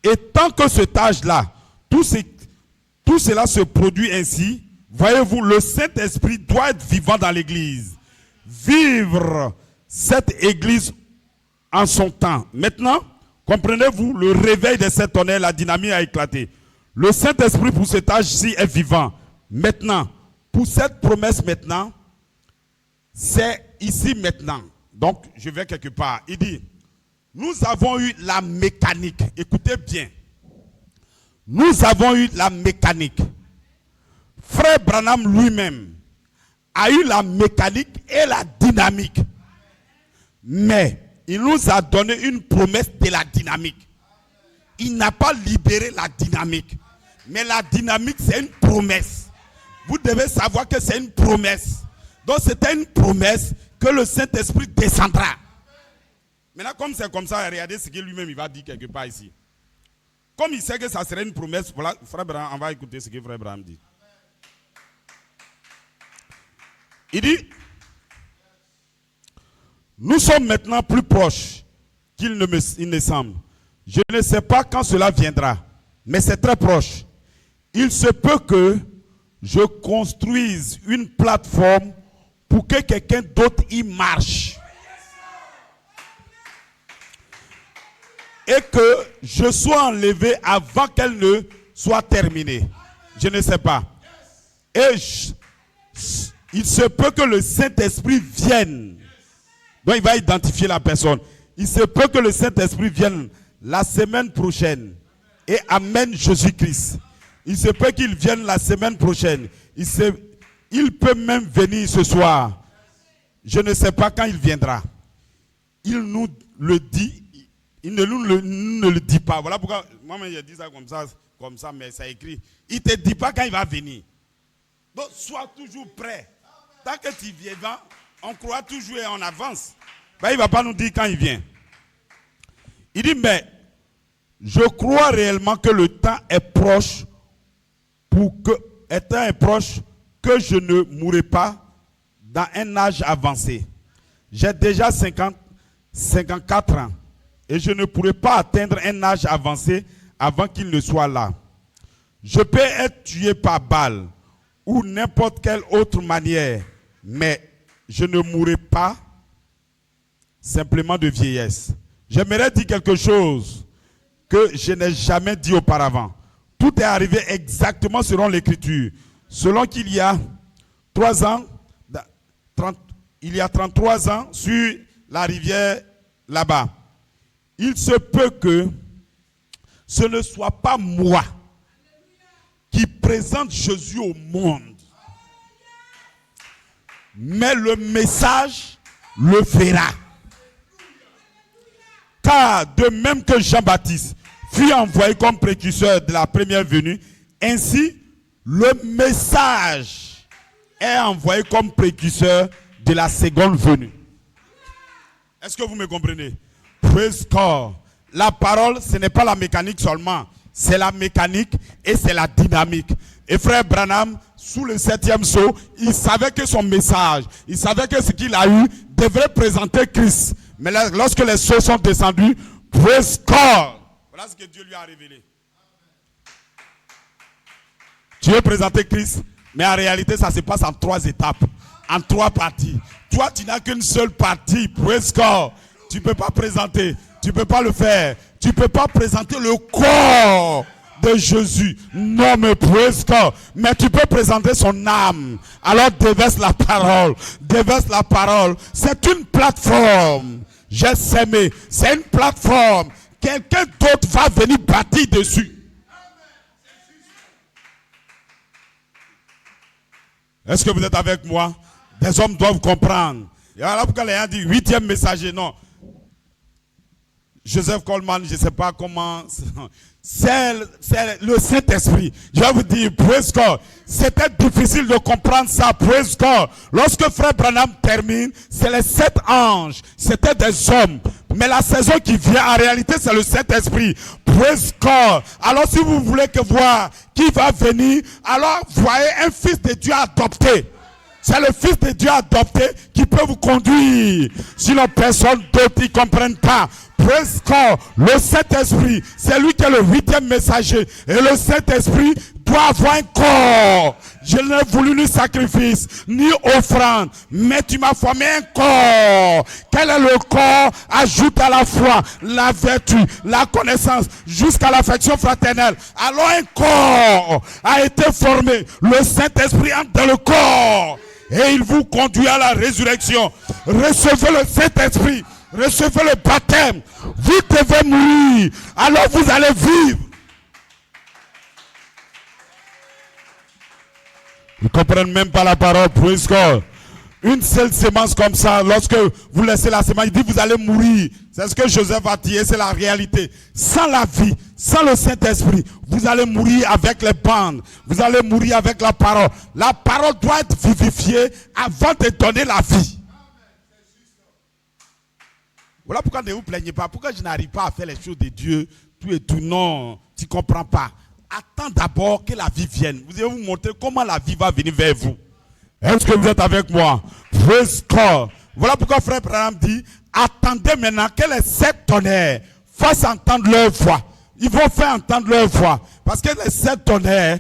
Et tant que cet âge-là, tout cela se produit ainsi, voyez-vous, le Saint-Esprit doit être vivant dans l'église. Vivre cette église en son temps. Maintenant, comprenez-vous, le réveil de cet honneur, la dynamique a éclaté. Le Saint-Esprit pour cet âge-ci est vivant. Maintenant, pour cette promesse maintenant, c'est ici maintenant. Donc, je vais quelque part. Il dit, nous avons eu la mécanique. Écoutez bien. Nous avons eu la mécanique. Frère Branham lui-même a eu la mécanique et la dynamique. Mais il nous a donné une promesse de la dynamique. Il n'a pas libéré la dynamique. Mais la dynamique, c'est une promesse. Vous devez savoir que c'est une promesse. Donc c'était une promesse que le Saint-Esprit descendra. Maintenant, comme c'est comme ça, regardez ce qu'il lui-même il va dire quelque part ici. Comme il sait que ça serait une promesse, voilà, frère Branham, on va écouter ce que frère Branham dit. Il dit, nous sommes maintenant plus proches qu'il ne semble. Je ne sais pas quand cela viendra, mais c'est très proche. Il se peut que je construise une plateforme pour que quelqu'un d'autre y marche. Et que je sois enlevé avant qu'elle ne soit terminée. Je ne sais pas. Et il se peut que le Saint-Esprit vienne. Donc il va identifier la personne. Il se peut que le Saint-Esprit vienne la semaine prochaine et amène Jésus-Christ. Il se peut qu'il vienne la semaine prochaine. Il peut même venir ce soir. Je ne sais pas quand il viendra. Il nous le dit. Il ne le dit pas. Voilà pourquoi moi-même je dis ça comme ça, mais ça écrit. Il ne te dit pas quand il va venir. Donc sois toujours prêt. Tant que tu viens, on croit toujours et on avance. Ben, il ne va pas nous dire quand il vient. Il dit, mais je crois réellement que le temps est proche que je ne mourrai pas dans un âge avancé. J'ai déjà 54 ans et je ne pourrai pas atteindre un âge avancé avant qu'il ne soit là. Je peux être tué par balle ou n'importe quelle autre manière, mais je ne mourrai pas simplement de vieillesse. J'aimerais dire quelque chose que je n'ai jamais dit auparavant. Tout est arrivé exactement selon l'écriture. Selon qu'il y a 3 ans, il y a 33 ans sur la rivière là-bas. Il se peut que ce ne soit pas moi qui présente Jésus au monde. Mais le message le fera. Car de même que Jean-Baptiste fut envoyé comme précurseur de la première venue, ainsi le message est envoyé comme précurseur de la seconde venue. Est-ce que vous me comprenez? Praise God. La parole, ce n'est pas la mécanique seulement. C'est la mécanique et c'est la dynamique. Et frère Branham, sous le 7e sceau, il savait que son message, il savait que ce qu'il a eu devrait présenter Christ. Mais là, lorsque les sceaux sont descendus, praise God. Voilà ce que Dieu lui a révélé. Tu veux présenter Christ, mais en réalité, ça se passe en 3 étapes, en 3 parties. Toi, tu n'as qu'une seule partie. Praise God. Tu ne peux pas présenter, tu ne peux pas le faire. Tu ne peux pas présenter le corps de Jésus. Non, mais praise God. Mais tu peux présenter son âme. Alors déverse la parole. Déverse la parole. C'est une plateforme. J'ai sémé. C'est une plateforme. Quelqu'un d'autre va venir bâtir dessus. Est-ce que vous êtes avec moi? Des hommes doivent comprendre. Et alors pourquoi les gens disent 8e messager? Non. Joseph Coleman, je ne sais pas comment. C'est le Saint-Esprit. Je vais vous dire, praise God. C'était difficile de comprendre ça, praise God. Lorsque Frère Branham termine, c'est les 7 anges. C'était des hommes. Mais la saison qui vient, en réalité, c'est le Saint-Esprit. Praise God. Alors, si vous voulez que voir qui va venir, alors voyez un fils de Dieu adopté. C'est le fils de Dieu adopté qui peut vous conduire. Sinon, personne d'autre ne comprenne pas. Praise God. Le Saint-Esprit, c'est lui qui est le 8e messager. Et le Saint-Esprit doit avoir un corps. Je n'ai voulu ni sacrifice, ni offrande. Mais tu m'as formé un corps. Quel est le corps? Ajoute à la foi, la vertu, la connaissance, jusqu'à l'affection fraternelle. Alors un corps a été formé. Le Saint-Esprit entre dans le corps. Et il vous conduit à la résurrection. Recevez le Saint-Esprit. Recevez le baptême. Vous devez mourir. Alors vous allez vivre. Ils ne comprennent même pas la parole. Praise God. Une seule sémence comme ça, lorsque vous laissez la sémence, il dit vous allez mourir. C'est ce que Joseph a dit, c'est la réalité. Sans la vie, sans le Saint-Esprit, vous allez mourir avec les bandes. Vous allez mourir avec la parole. La parole doit être vivifiée avant de donner la vie. Voilà pourquoi ne vous plaignez pas. Pourquoi je n'arrive pas à faire les choses de Dieu, tout et tout. Non, tu ne comprends pas. Attends d'abord que la vie vienne. Vous allez vous montrer comment la vie va venir vers vous. Est-ce que vous êtes avec moi? Praise God. Voilà pourquoi Frère Branham dit, attendez maintenant que les 7 tonnerres fassent entendre leur voix. Ils vont faire entendre leur voix. Parce que les 7 tonnerres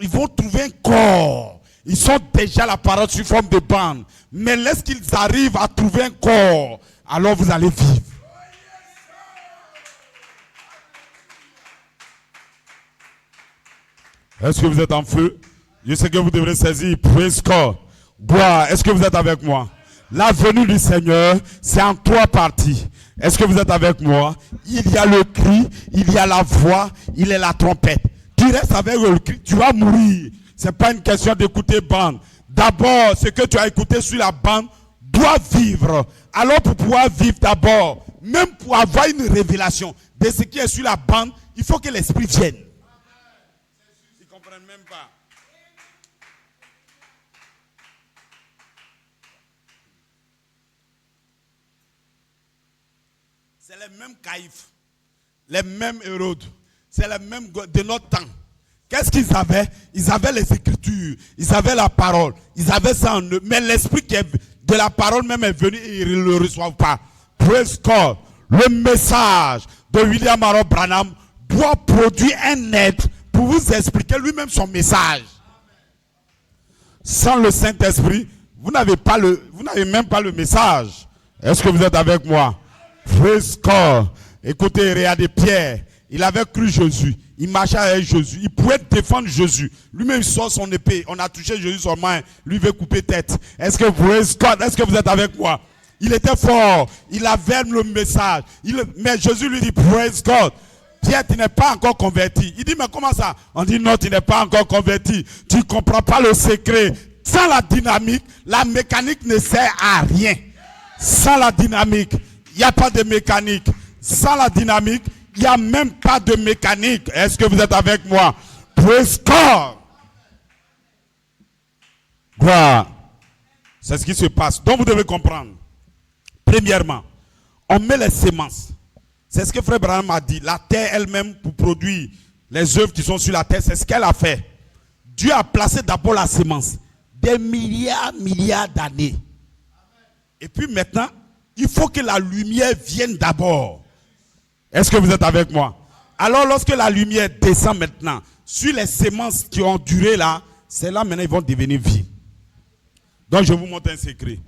ils vont trouver un corps. Ils sont déjà la parole sous forme de bande. Mais lorsqu'ils arrivent à trouver un corps, alors vous allez vivre. Est-ce que vous êtes en feu? Je sais que vous devrez saisir. Praise God. Gloire. Est-ce que vous êtes avec moi? La venue du Seigneur, c'est en 3 parties. Est-ce que vous êtes avec moi? Il y a le cri, il y a la voix, il y a la trompette. Tu restes avec le cri, tu vas mourir. Ce n'est pas une question d'écouter bande. D'abord, ce que tu as écouté sur la bande doit vivre. Alors pour pouvoir vivre d'abord, même pour avoir une révélation de ce qui est sur la bande, il faut que l'Esprit vienne. Ils ne comprennent même pas. C'est les mêmes caïfs, les mêmes Hérodes, c'est les mêmes de notre temps. Qu'est-ce qu'ils avaient? Ils avaient les Écritures, ils avaient la parole, ils avaient ça en eux. Mais l'esprit qui est de la parole même est venu et ils ne le reçoivent pas. Praise God. Le message de William Harold Branham doit produire un être pour vous expliquer lui-même son message. Sans le Saint-Esprit, vous n'avez même pas le message. Est-ce que vous êtes avec moi? Praise God. Écoutez, regardez Pierre. Il avait cru Jésus. Il marchait avec Jésus. Il pouvait défendre Jésus. Lui-même, il sort son épée. On a touché Jésus sur la main. Lui veut couper tête. Est-ce que vous êtes avec moi? Il était fort. Il avait le message. Mais Jésus lui dit, praise God. Pierre, tu n'es pas encore converti. Il dit, mais comment ça? On dit, non, tu n'es pas encore converti. Tu ne comprends pas le secret. Sans la dynamique, la mécanique ne sert à rien. Sans la dynamique, il n'y a pas de mécanique. Sans la dynamique, il n'y a même pas de mécanique. Est-ce que vous êtes avec moi? Praise God. Gloire. C'est ce qui se passe. Donc vous devez comprendre. Premièrement, on met les semences. C'est ce que Frère Branham a dit. La terre elle-même pour produire les œuvres qui sont sur la terre, c'est ce qu'elle a fait. Dieu a placé d'abord la semence. Des milliards d'années. Et puis maintenant, il faut que la lumière vienne d'abord. Est-ce que vous êtes avec moi? Alors lorsque la lumière descend maintenant sur les semences qui ont duré là, c'est là maintenant ils vont devenir vie. Donc je vous montre un secret.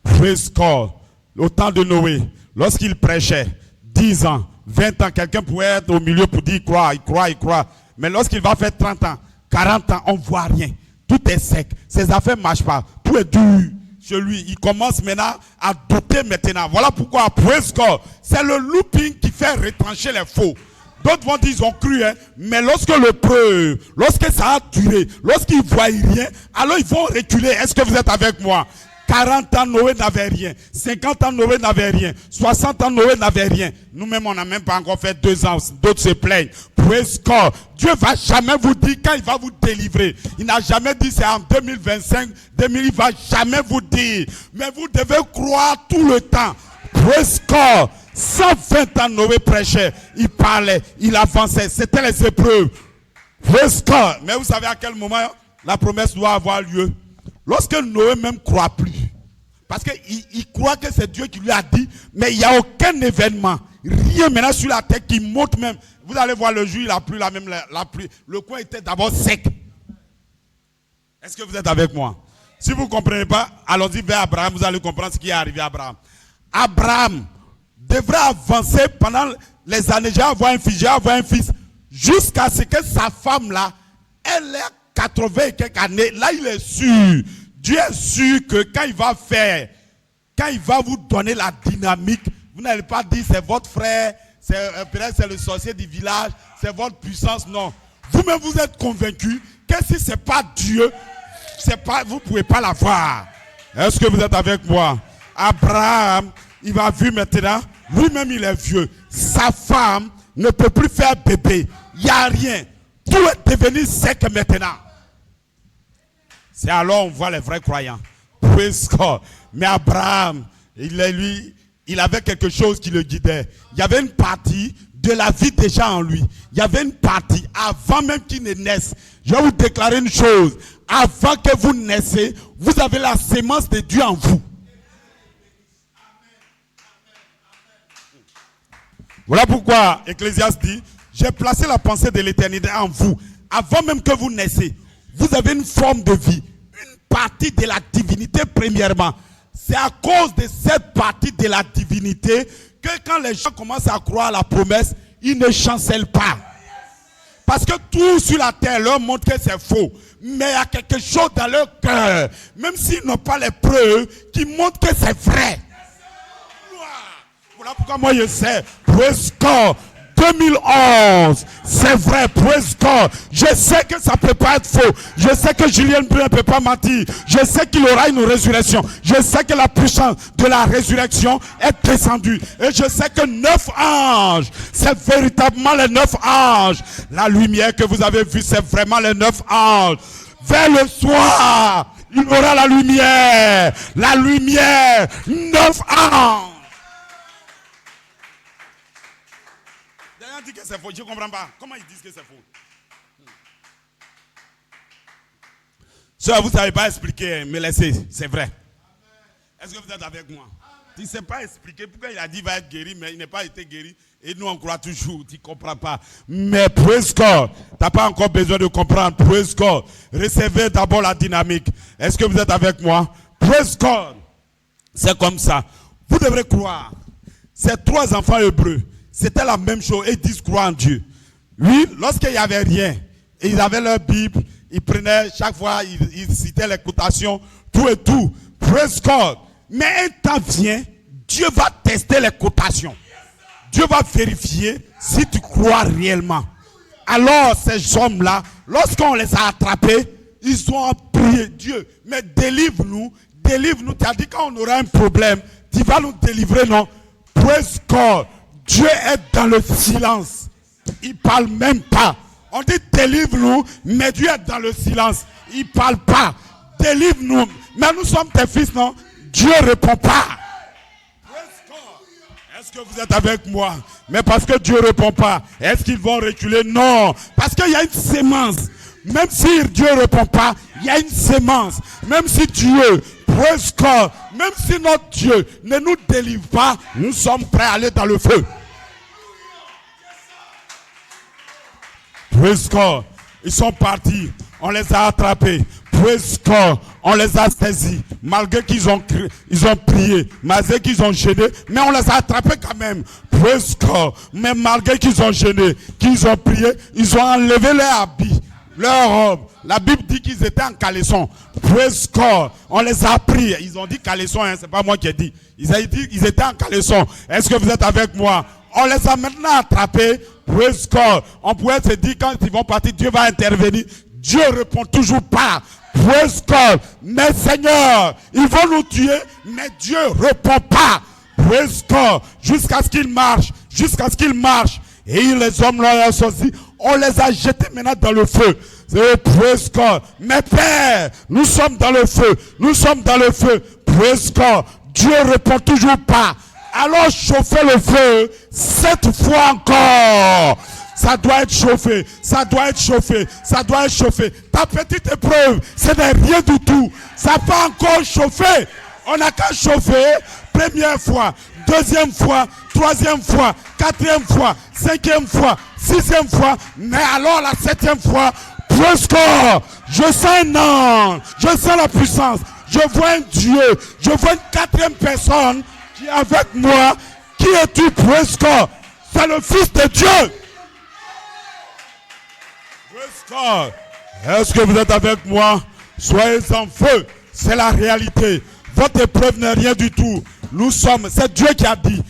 Praise God. Au temps de Noé, lorsqu'il prêchait, 10 ans, 20 ans, quelqu'un pouvait être au milieu pour dire il croit. Mais lorsqu'il va faire 30 ans, 40 ans, on ne voit rien. Tout est sec. Ses affaires ne marchent pas. Tout est dur chez lui. Il commence maintenant à douter maintenant. Voilà pourquoi, praise God, c'est le looping qui fait retrancher les faux. D'autres vont dire ils ont cru, hein, mais lorsque le preuve, lorsque ça a duré, lorsqu'ils ne voient rien, alors ils vont reculer. Est-ce que vous êtes avec moi? 40 ans, Noé n'avait rien. 50 ans, Noé n'avait rien. 60 ans, Noé n'avait rien. Nous-mêmes, on n'a même pas encore fait 2 ans. D'autres se plaignent. Praise God. Dieu va jamais vous dire quand il va vous délivrer. Il n'a jamais dit c'est en 2025, il va jamais vous dire. Mais vous devez croire tout le temps. Praise God. 120 ans, Noé prêchait. Il parlait. Il avançait. C'était les épreuves. Praise God. Mais vous savez à quel moment la promesse doit avoir lieu? Lorsque Noé même ne croit plus. Parce qu'il croit que c'est Dieu qui lui a dit, mais il n'y a aucun événement. Rien maintenant sur la terre qui monte même. Vous allez voir le jour, il a plu la pluie. Le coin était d'abord sec. Est-ce que vous êtes avec moi? Si vous ne comprenez pas, allons-y vers Abraham, vous allez comprendre ce qui est arrivé à Abraham. Abraham devrait avancer pendant les années, j'ai avoir un fils, jusqu'à ce que sa femme là, elle ait 80 et quelques années. Là, il est sûr. Dieu est sûr que quand il va vous donner la dynamique, vous n'allez pas dire c'est votre frère, peut-être c'est le sorcier du village, c'est votre puissance. Non. Vous-même, vous êtes convaincu que si ce n'est pas Dieu, vous ne pouvez pas l'avoir. Est-ce que vous êtes avec moi? Abraham, il va vu maintenant, lui-même il est vieux. Sa femme ne peut plus faire bébé. Il n'y a rien. Tout est devenu sec maintenant. C'est alors on voit les vrais croyants. Praise God. Mais Abraham, il avait quelque chose qui le guidait. Il y avait une partie de la vie déjà en lui. Il y avait une partie avant même qu'il ne naisse. Je vais vous déclarer une chose. Avant que vous naissez, vous avez la sémence de Dieu en vous. Voilà pourquoi Ecclésiaste dit, j'ai placé la pensée de l'éternité en vous. Avant même que vous naissez, vous avez une forme de vie, une partie de la divinité premièrement. C'est à cause de cette partie de la divinité que quand les gens commencent à croire à la promesse, ils ne chancellent pas. Parce que tout sur la terre leur montre que c'est faux. Mais il y a quelque chose dans leur cœur, même s'ils n'ont pas les preuves, qui montrent que c'est vrai. Voilà pourquoi moi je sais, praise God, 2011, c'est vrai, praise God. Je sais que ça ne peut pas être faux. Je sais que Julien Brun ne peut pas mentir. Je sais qu'il aura une résurrection. Je sais que la puissance de la résurrection est descendue. Et je sais que 9 anges, c'est véritablement les 9 anges. La lumière que vous avez vue, c'est vraiment les 9 anges. Vers le soir, il aura la lumière. La lumière, 9 anges. Dit que c'est faux, je ne comprends pas. Comment ils disent que c'est faux? Ça, vous ne savez pas expliquer, me laissez, c'est vrai. Est-ce que vous êtes avec moi? Tu ne sais pas expliquer pourquoi il a dit qu'il va être guéri, mais il n'a pas été guéri. Et nous, on croit toujours, tu ne comprends pas. Mais praise God, tu n'as pas encore besoin de comprendre. Praise God, recevez d'abord la dynamique. Est-ce que vous êtes avec moi? Praise God, c'est comme ça. Vous devrez croire. Ces 3 enfants hébreux, c'était la même chose. Ils disent croire en Dieu. Oui, lorsqu'il n'y avait rien, ils avaient leur Bible, ils prenaient, chaque fois, ils citaient les cotations, tout et tout. Praise God. Mais un temps vient, Dieu va tester les cotations. Dieu va vérifier si tu crois réellement. Alors, ces hommes-là, lorsqu'on les a attrapés, ils ont prié Dieu. Mais délivre-nous, délivre-nous. Tu as dit quand on aura un problème, tu vas nous délivrer, non? Praise God. Dieu est dans le silence. Il ne parle même pas. On dit délivre-nous, mais Dieu est dans le silence. Il ne parle pas. Délivre-nous. Mais nous sommes tes fils, non? Dieu ne répond pas. Est-ce que vous êtes avec moi? Mais parce que Dieu ne répond pas, est-ce qu'ils vont reculer? Non. Parce qu'il y a une sémence. Même si Dieu ne répond pas, il y a une sémence. Même si Dieu, praise God, même si notre Dieu ne nous délivre pas, nous sommes prêts à aller dans le feu. Praise God. Ils sont partis. On les a attrapés. Praise God. On les a saisis. Malgré qu'ils ont prié. Malgré qu'ils ont gêné. Mais on les a attrapés quand même. Praise God. Mais malgré qu'ils ont gêné, qu'ils ont prié, ils ont enlevé leurs habits, leurs robes. La Bible dit qu'ils étaient en caleçon. Praise God. On les a pris. Ils ont dit caleçon, hein, c'est pas moi qui ai dit. Ils ont dit qu'ils étaient en caleçon. Est-ce que vous êtes avec moi? On les a maintenant attrapés. Praise God. On pourrait se dire quand ils vont partir, Dieu va intervenir. Dieu répond toujours pas. Praise God. Mais Seigneur, ils vont nous tuer, mais Dieu répond pas. Praise God. Jusqu'à ce qu'ils marchent. Jusqu'à ce qu'ils marchent. Et les hommes là sont dit, on les a jetés maintenant dans le feu. Praise God. Mais Père, nous sommes dans le feu. Nous sommes dans le feu. Praise God. Dieu répond toujours pas. Alors chauffez le feu 7 fois encore. Ça doit être chauffé. Ça doit être chauffé. Ça doit être chauffé. Ta petite épreuve, ce n'est rien du tout. Ça n'a pas encore chauffé. On n'a qu'à chauffer. Première fois, deuxième fois, troisième fois, quatrième fois, cinquième fois, sixième fois. Mais alors la septième fois, praise God. Je sens un ange. Je sens la puissance. Je vois un Dieu. Je vois une quatrième personne qui est avec moi. Qui es-tu, praise God? C'est le Fils de Dieu. Praise God. Est-ce que vous êtes avec moi? Soyez en feu. C'est la réalité. Votre épreuve n'est rien du tout. Nous sommes, c'est Dieu qui a dit.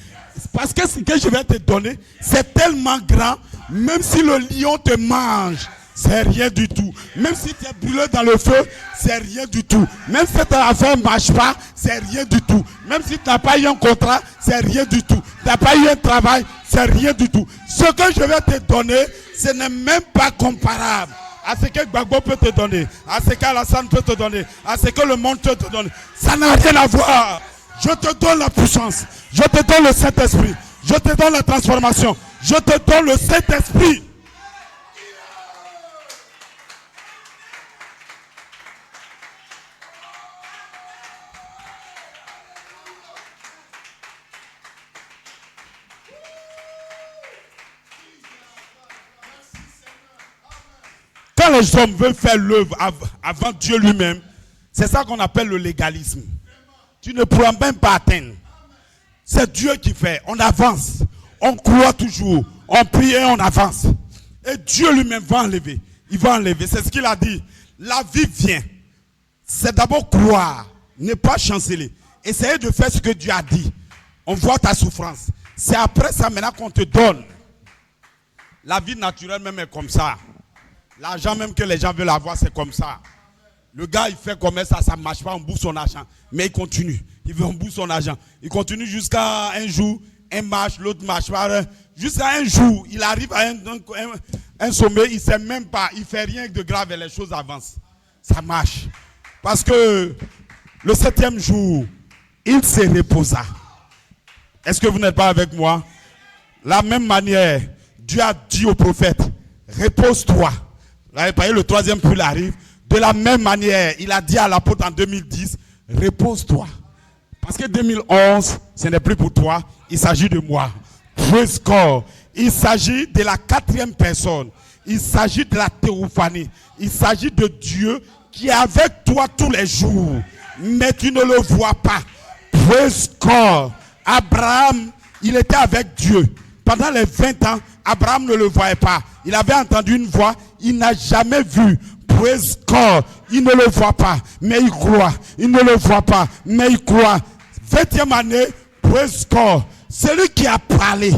Parce que ce que je vais te donner, c'est tellement grand, même si le lion te mange, c'est rien du tout. Même si tu es brûlé dans le feu, c'est rien du tout. Même si ta affaire ne marche pas, c'est rien du tout. Même si tu n'as pas eu un contrat, c'est rien du tout. Tu n'as pas eu un travail, c'est rien du tout. Ce que je vais te donner, ce n'est même pas comparable à ce que Gbagbo peut te donner, à ce qu'Alassane peut te donner, à ce que le monde peut te donner. Ça n'a rien à voir. Je te donne la puissance. Je te donne le Saint-Esprit. Je te donne la transformation. Je te donne le Saint-Esprit. Quand les hommes veulent faire l'œuvre avant Dieu lui-même, c'est ça qu'on appelle le légalisme. Tu ne pourras même pas atteindre. C'est Dieu qui fait. On avance. On croit toujours. On prie et on avance. Et Dieu lui-même va enlever. Il va enlever. C'est ce qu'il a dit. La vie vient. C'est d'abord croire. Ne pas chanceler. Essayer de faire ce que Dieu a dit. On voit ta souffrance. C'est après ça maintenant qu'on te donne. La vie naturelle même est comme ça. L'argent même que les gens veulent avoir, c'est comme ça. Le gars, il fait comme ça ne marche pas, on bouffe son argent. Mais il continue. Il veut, on bouffe son argent. Il continue jusqu'à un jour, un marche, l'autre marche pas. Jusqu'à un jour, il arrive à un sommet, il ne sait même pas, il ne fait rien de grave et les choses avancent. Ça marche. Parce que le 7e jour, il se reposa. Est-ce que vous n'êtes pas avec moi? La même manière, Dieu a dit au prophète, repose-toi. Là, le 3e pull arrive. De la même manière, il a dit à l'apôtre en 2010, repose-toi. Parce que 2011, ce n'est plus pour toi, il s'agit de moi. Praise God. Il s'agit de la 4e personne. Il s'agit de la théophanie. Il s'agit de Dieu qui est avec toi tous les jours. Mais tu ne le vois pas. Praise God. Abraham, il était avec Dieu. Pendant les 20 ans, Abraham ne le voyait pas. Il avait entendu une voix, il n'a jamais vu. Praise God. Il ne le voit pas, mais il croit. Il ne le voit pas, mais il croit. 20e année, praise God. Celui qui a parlé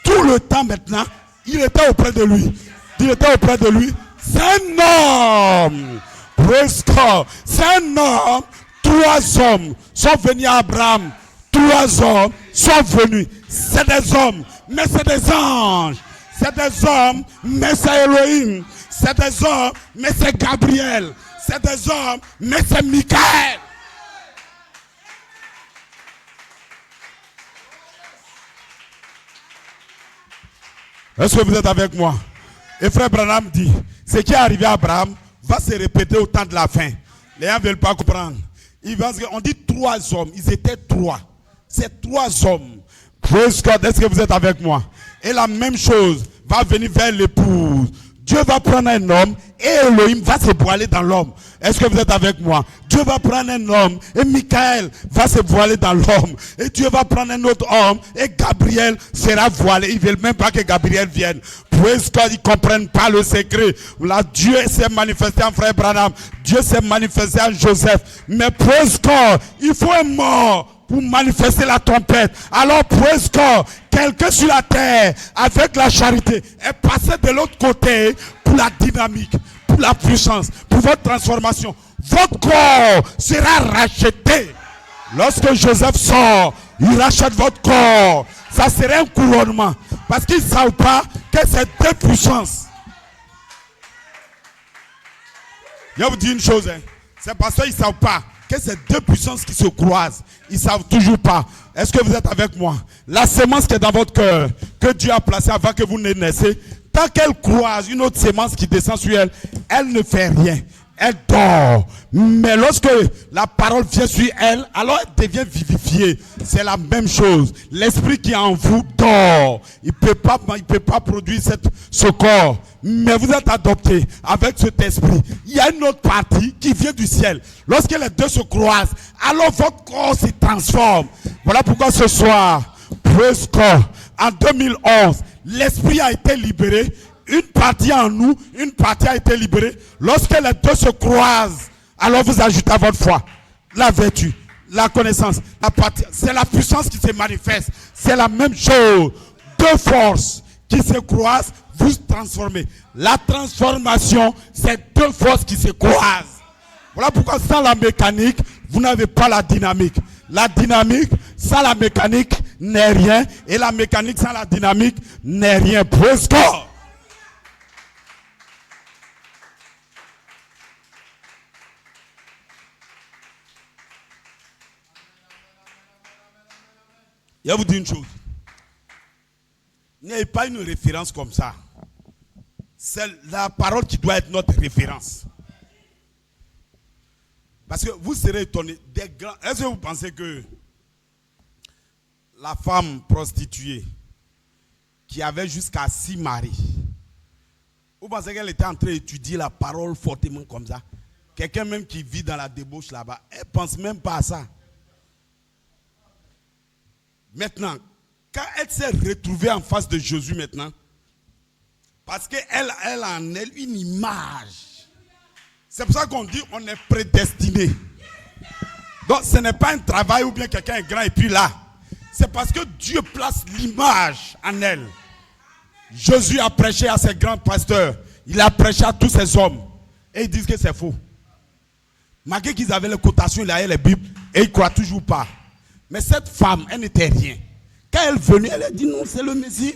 tout le temps maintenant, il était auprès de lui. Il était auprès de lui. C'est un homme. Praise God. C'est un homme. 3 hommes sont venus à Abraham. 3 hommes sont venus. C'est des hommes, mais c'est des anges. C'est des hommes, mais c'est Elohim. C'est des hommes, mais c'est Gabriel. C'est des hommes, mais c'est Michael. Est-ce que vous êtes avec moi? Et frère Branham dit, ce qui est arrivé à Abraham va se répéter au temps de la fin. Les gens ne veulent pas comprendre. On dit 3 hommes, ils étaient 3. C'est 3 hommes. Praise God, est-ce que vous êtes avec moi? Et la même chose va venir vers l'épouse. Dieu va prendre un homme et Elohim va se voiler dans l'homme. Est-ce que vous êtes avec moi? Dieu va prendre un homme et Michael va se voiler dans l'homme. Et Dieu va prendre un autre homme et Gabriel sera voilé. Ils ne veulent même pas que Gabriel vienne. Puisqu'ils ne comprennent pas le secret. Là, Dieu s'est manifesté en frère Branham. Dieu s'est manifesté en Joseph. Mais puisqu'il faut un mort pour manifester la trompette. Alors, quelqu'un sur la terre, avec la charité, est passé de l'autre côté pour la dynamique, pour la puissance, pour votre transformation. Votre corps sera racheté. Lorsque Joseph sort, il rachète votre corps. Ça serait un couronnement. Parce qu'ils ne savent pas que c'est deux puissances. Je vais vous dire une chose. C'est parce qu'ils ne savent pas que c'est deux puissances qui se croisent. Ils ne savent toujours pas. Est-ce que vous êtes avec moi? La semence qui est dans votre cœur, que Dieu a placée avant que vous ne naissiez, tant qu'elle croise une autre semence qui descend sur elle, elle ne fait rien. Elle dort. Mais lorsque la parole vient sur elle, alors elle devient vivifiée. C'est la même chose. L'esprit qui est en vous dort. Il ne peut pas produire ce corps. Mais vous êtes adopté avec cet esprit. Il y a une autre partie qui vient du ciel. Lorsque les deux se croisent, alors votre corps se transforme. Voilà pourquoi ce soir, en 2011, l'esprit a été libéré. Une partie en nous, une partie a été libérée. Lorsque les deux se croisent, alors vous ajoutez à votre foi la vertu, la connaissance. C'est la puissance qui se manifeste. C'est la même chose. Deux forces qui se croisent, vous transformez. La transformation, c'est deux forces qui se croisent. Voilà pourquoi sans la mécanique, vous n'avez pas la dynamique. La dynamique sans la mécanique n'est rien. Et la mécanique sans la dynamique n'est rien. Praise God. Je vais vous dire une chose. Il n'y a pas une référence comme ça. C'est la parole qui doit être notre référence. Parce que vous serez étonnés. Est-ce que vous pensez que la femme prostituée qui avait jusqu'à 6 maris, vous pensez qu'elle était en train d'étudier la parole fortement comme ça? Quelqu'un même qui vit dans la débauche là-bas, elle ne pense même pas à ça. Maintenant, quand elle s'est retrouvée en face de Jésus maintenant, parce qu'elle a en elle une image. C'est pour ça qu'on dit on est prédestiné. Donc ce n'est pas un travail ou bien quelqu'un est grand et puis là. C'est parce que Dieu place l'image en elle. Jésus a prêché à ses grands pasteurs. Il a prêché à tous ces hommes. Et ils disent que c'est faux. Malgré qu'ils avaient les cotations, ils avaient les Bibles. Et ils ne croient toujours pas. Mais cette femme, elle n'était rien. Quand elle venait, elle a dit non, c'est le Messie.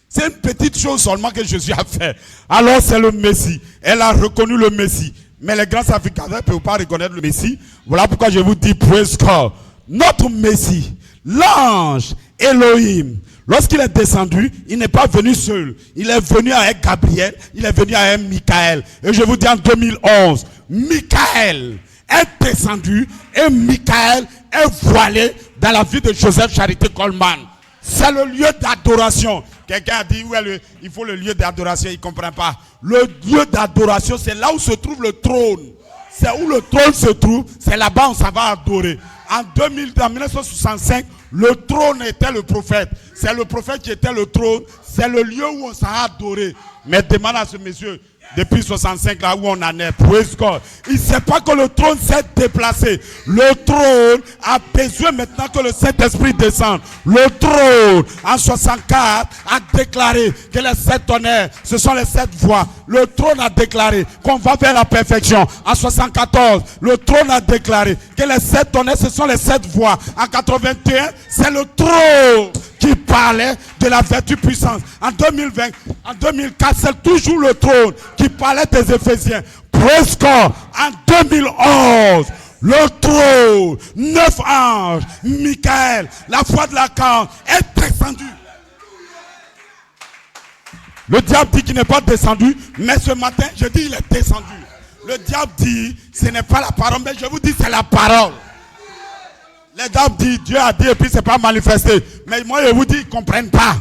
C'est une petite chose seulement que Jésus a fait. Alors c'est le Messie. Elle a reconnu le Messie. Mais les grands sacrificateurs ne peuvent pas reconnaître le Messie. Voilà pourquoi je vous dis, praise God. Notre Messie, l'ange Elohim, lorsqu'il est descendu, il n'est pas venu seul. Il est venu avec Gabriel, il est venu avec Michael. Et je vous dis en 2011, Michael est descendu et Michael est voilé dans la vie de Joseph Charité Coleman. C'est le lieu d'adoration. Quelqu'un a dit, ouais, il faut le lieu d'adoration, il ne comprend pas. Le lieu d'adoration, c'est là où se trouve le trône. C'est où le trône se trouve, c'est là-bas où ça va adorer. En 1965, le trône était le prophète. C'est le prophète qui était le trône. C'est le lieu où on s'est adoré. Mais demande à ce monsieur, depuis 65 là où on en est, praise God. Il ne sait pas que le trône s'est déplacé. Le trône a besoin maintenant que le Saint-Esprit descende. Le trône en 64 a déclaré que les 7 tonnerres, ce sont les 7 voix. Le trône a déclaré qu'on va vers la perfection. En 74, le trône a déclaré que les 7 tonnerres, ce sont les 7 voix. En 81, c'est le trône qui parlait de la vertu puissance. En 2020, en 2004, c'est toujours le trône qui parlait des Éphésiens. Praise God. En 2011, le trône, 9 anges, Michael, la foi de l'archange est descendu. Le diable dit qu'il n'est pas descendu, mais ce matin, je dis il est descendu. Le diable dit, ce n'est pas la parole, mais je vous dis c'est la parole. Les dames disent, Dieu a dit et puis c'est pas manifesté. Mais moi je vous dis, ils ne comprennent pas.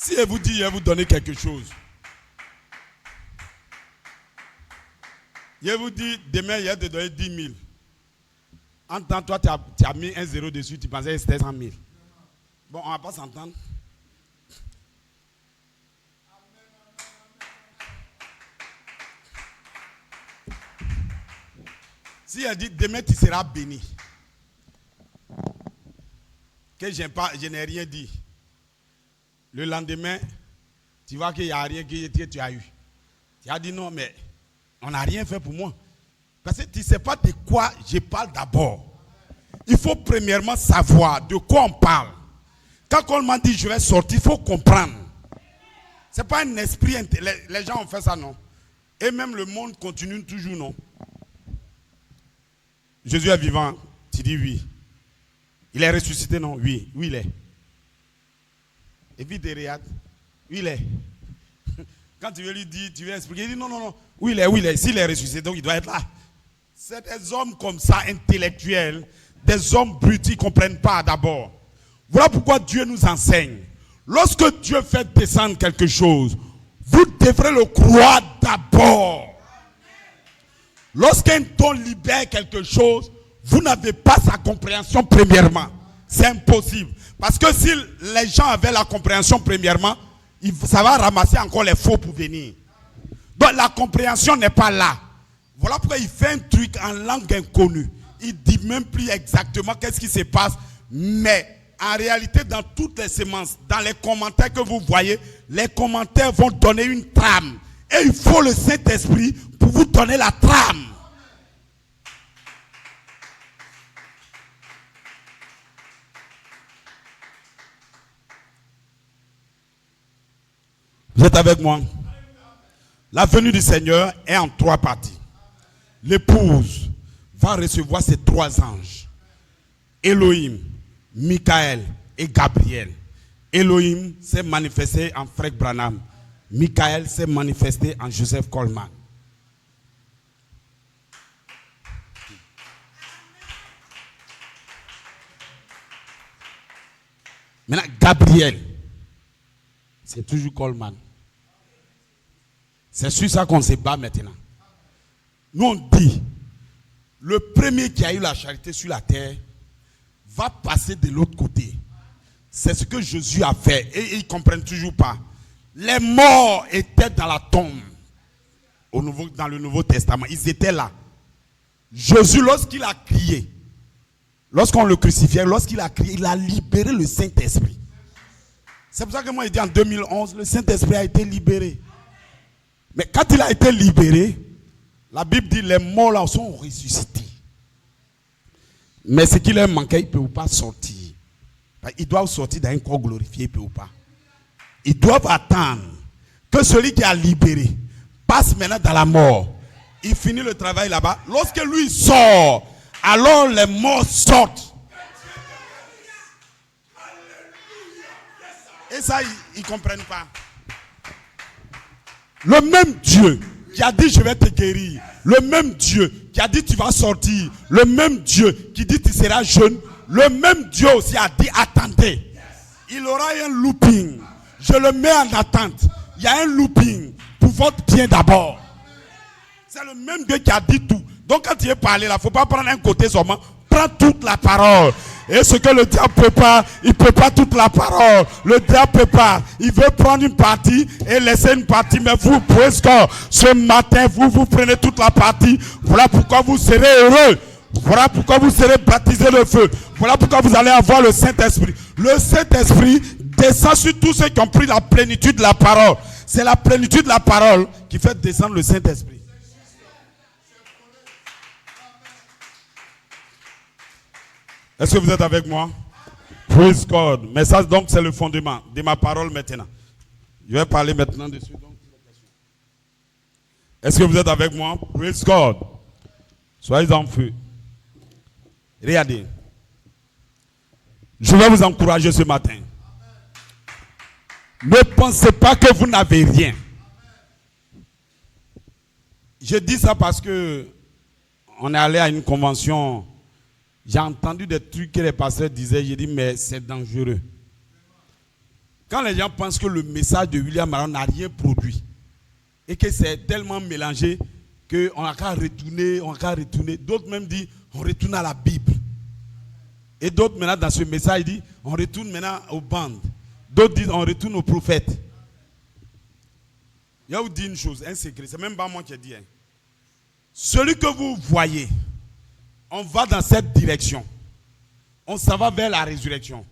Si elle vous dit, je vais vous donner quelque chose. Je vous dis, demain, je vais te donner 10 000. En temps, toi, tu as mis un zéro dessus, tu pensais que c'était 100 000. Bon, on ne va pas s'entendre. Si elle dit, demain, tu seras béni. Que je n'ai rien dit. Le lendemain, tu vois qu'il n'y a rien que tu as eu. Tu as dit non, mais on n'a rien fait pour moi. Parce que tu ne sais pas de quoi je parle d'abord. Il faut premièrement savoir de quoi on parle. Quand on m'a dit je vais sortir, il faut comprendre. Ce n'est pas un esprit. Les gens ont fait ça, non? Et même le monde continue toujours, non? Jésus est vivant. Tu dis oui. Il est ressuscité, non? Oui. Oui, il est. Et puis tu regardes. Oui, il est. Quand tu veux lui dire, tu veux expliquer, il dit non, non, non. Oui, il est, oui, il est. S'il est ressuscité, donc il doit être là. C'est des hommes comme ça, intellectuels, des hommes bruts qui ne comprennent pas d'abord. Voilà pourquoi Dieu nous enseigne. Lorsque Dieu fait descendre quelque chose, vous devrez le croire d'abord. Lorsqu'un don libère quelque chose, vous n'avez pas sa compréhension premièrement. C'est impossible. Parce que si les gens avaient la compréhension premièrement, ça va ramasser encore les faux pour venir. Donc la compréhension n'est pas là. Voilà pourquoi il fait un truc en langue inconnue. Il ne dit même plus exactement qu'est-ce qui se passe. Mais en réalité, dans toutes les semences, dans les commentaires que vous voyez, les commentaires vont donner une trame. Et il faut le Saint-Esprit pour vous donner la trame. Vous êtes avec moi? La venue du Seigneur est en 3 parties. L'épouse va recevoir ces 3 anges. Elohim, Michael et Gabriel. Elohim s'est manifesté en Fred Branham. Michael s'est manifesté en Joseph Coleman. Maintenant, Gabriel, c'est toujours Coleman. C'est sur ça qu'on se bat maintenant. Nous on dit, le premier qui a eu la charité sur la terre va passer de l'autre côté. C'est ce que Jésus a fait. Et ils ne comprennent toujours pas. Les morts étaient dans la tombe. Dans le Nouveau Testament. Ils étaient là. Jésus, lorsqu'il a crié, lorsqu'on le crucifiait, lorsqu'il a crié, il a libéré le Saint-Esprit. C'est pour ça que moi, je dis en 2011, le Saint-Esprit a été libéré. Mais quand il a été libéré, la Bible dit les morts là sont ressuscités. Mais ce qui leur manquait, ils ne peuvent pas sortir. Ils doivent sortir dans un corps glorifié, ils ne peuvent pas. Ils doivent attendre que celui qui a libéré passe maintenant dans la mort. Il finit le travail là-bas. Lorsque lui sort, alors les morts sortent. Et ça, ils ne comprennent pas. Le même Dieu qui a dit je vais te guérir, le même Dieu qui a dit tu vas sortir, le même Dieu qui dit tu seras jeune, le même Dieu aussi a dit attendez. Il aura un looping. Je le mets en attente. Il y a un looping pour votre bien d'abord. C'est le même Dieu qui a dit tout. Donc quand tu es parlé là, il ne faut pas prendre un côté seulement. Prends toute la parole. Et ce que le diable ne peut pas, il ne peut pas toute la parole. Le diable ne peut pas. Il veut prendre une partie et laisser une partie. Mais vous, presque ce matin, vous prenez toute la partie. Voilà pourquoi vous serez heureux. Voilà pourquoi vous serez baptisés de feu. Voilà pourquoi vous allez avoir le Saint-Esprit. Le Saint-Esprit descend sur tous ceux qui ont pris la plénitude de la parole. C'est la plénitude de la parole qui fait descendre le Saint-Esprit. Est-ce que vous êtes avec moi? Praise God. Mais ça, donc, c'est le fondement de ma parole maintenant. Je vais parler maintenant dessus. Est-ce que vous êtes avec moi? Praise God. Soyez en feu. Regardez. Je vais vous encourager ce matin. Ne pensez pas que vous n'avez rien. Je dis ça parce que on est allé à une convention. J'ai entendu des trucs que les pasteurs disaient. J'ai dit, mais c'est dangereux. Quand les gens pensent que le message de William Marron n'a rien produit et que c'est tellement mélangé qu'on n'a qu'à retourner, d'autres même disent on retourne à la Bible. Et d'autres maintenant dans ce message disent on retourne maintenant aux bandes. D'autres disent on retourne aux prophètes. Je vais vous dire une chose, un secret, c'est même pas moi qui ai dit. Hein. Celui que vous voyez, on va dans cette direction. On s'en va vers la résurrection.